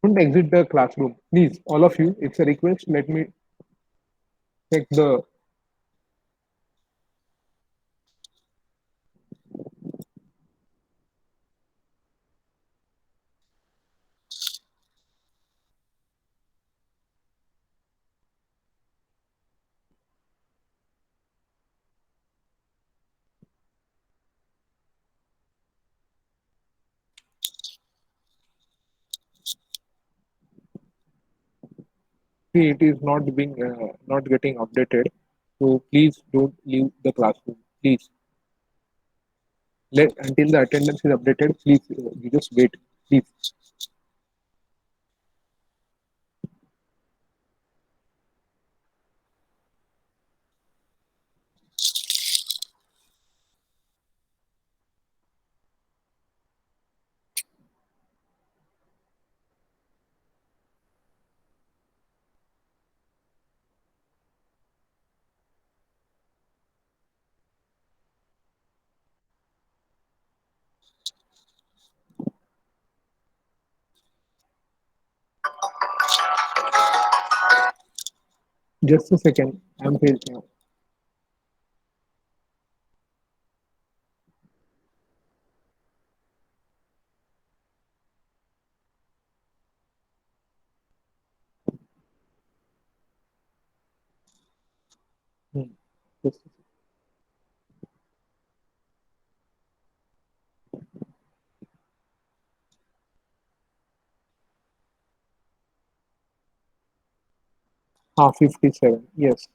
Don't exit the classroom. Please, all of you, it's a request. Let me check the. See, it is not getting updated. So please don't leave the classroom. Please let until the attendance is updated. Please, you just wait. Please. Just a second. I'm facing. Just a second. 57. Yes.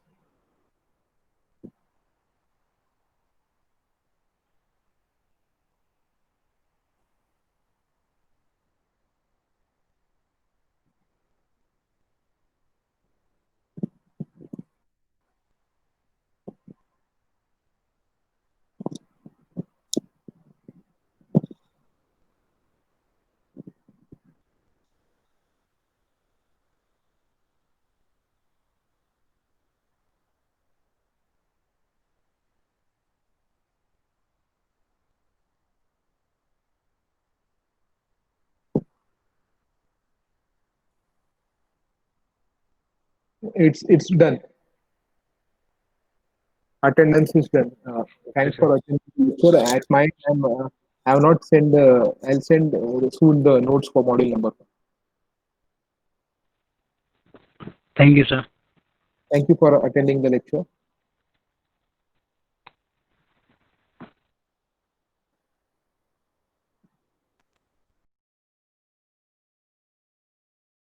It's done. Attendance is done. Thanks for attending. Sir, at my time, I have not sent. I'll send soon the notes for module number. Thank you, sir. Thank you for attending the lecture.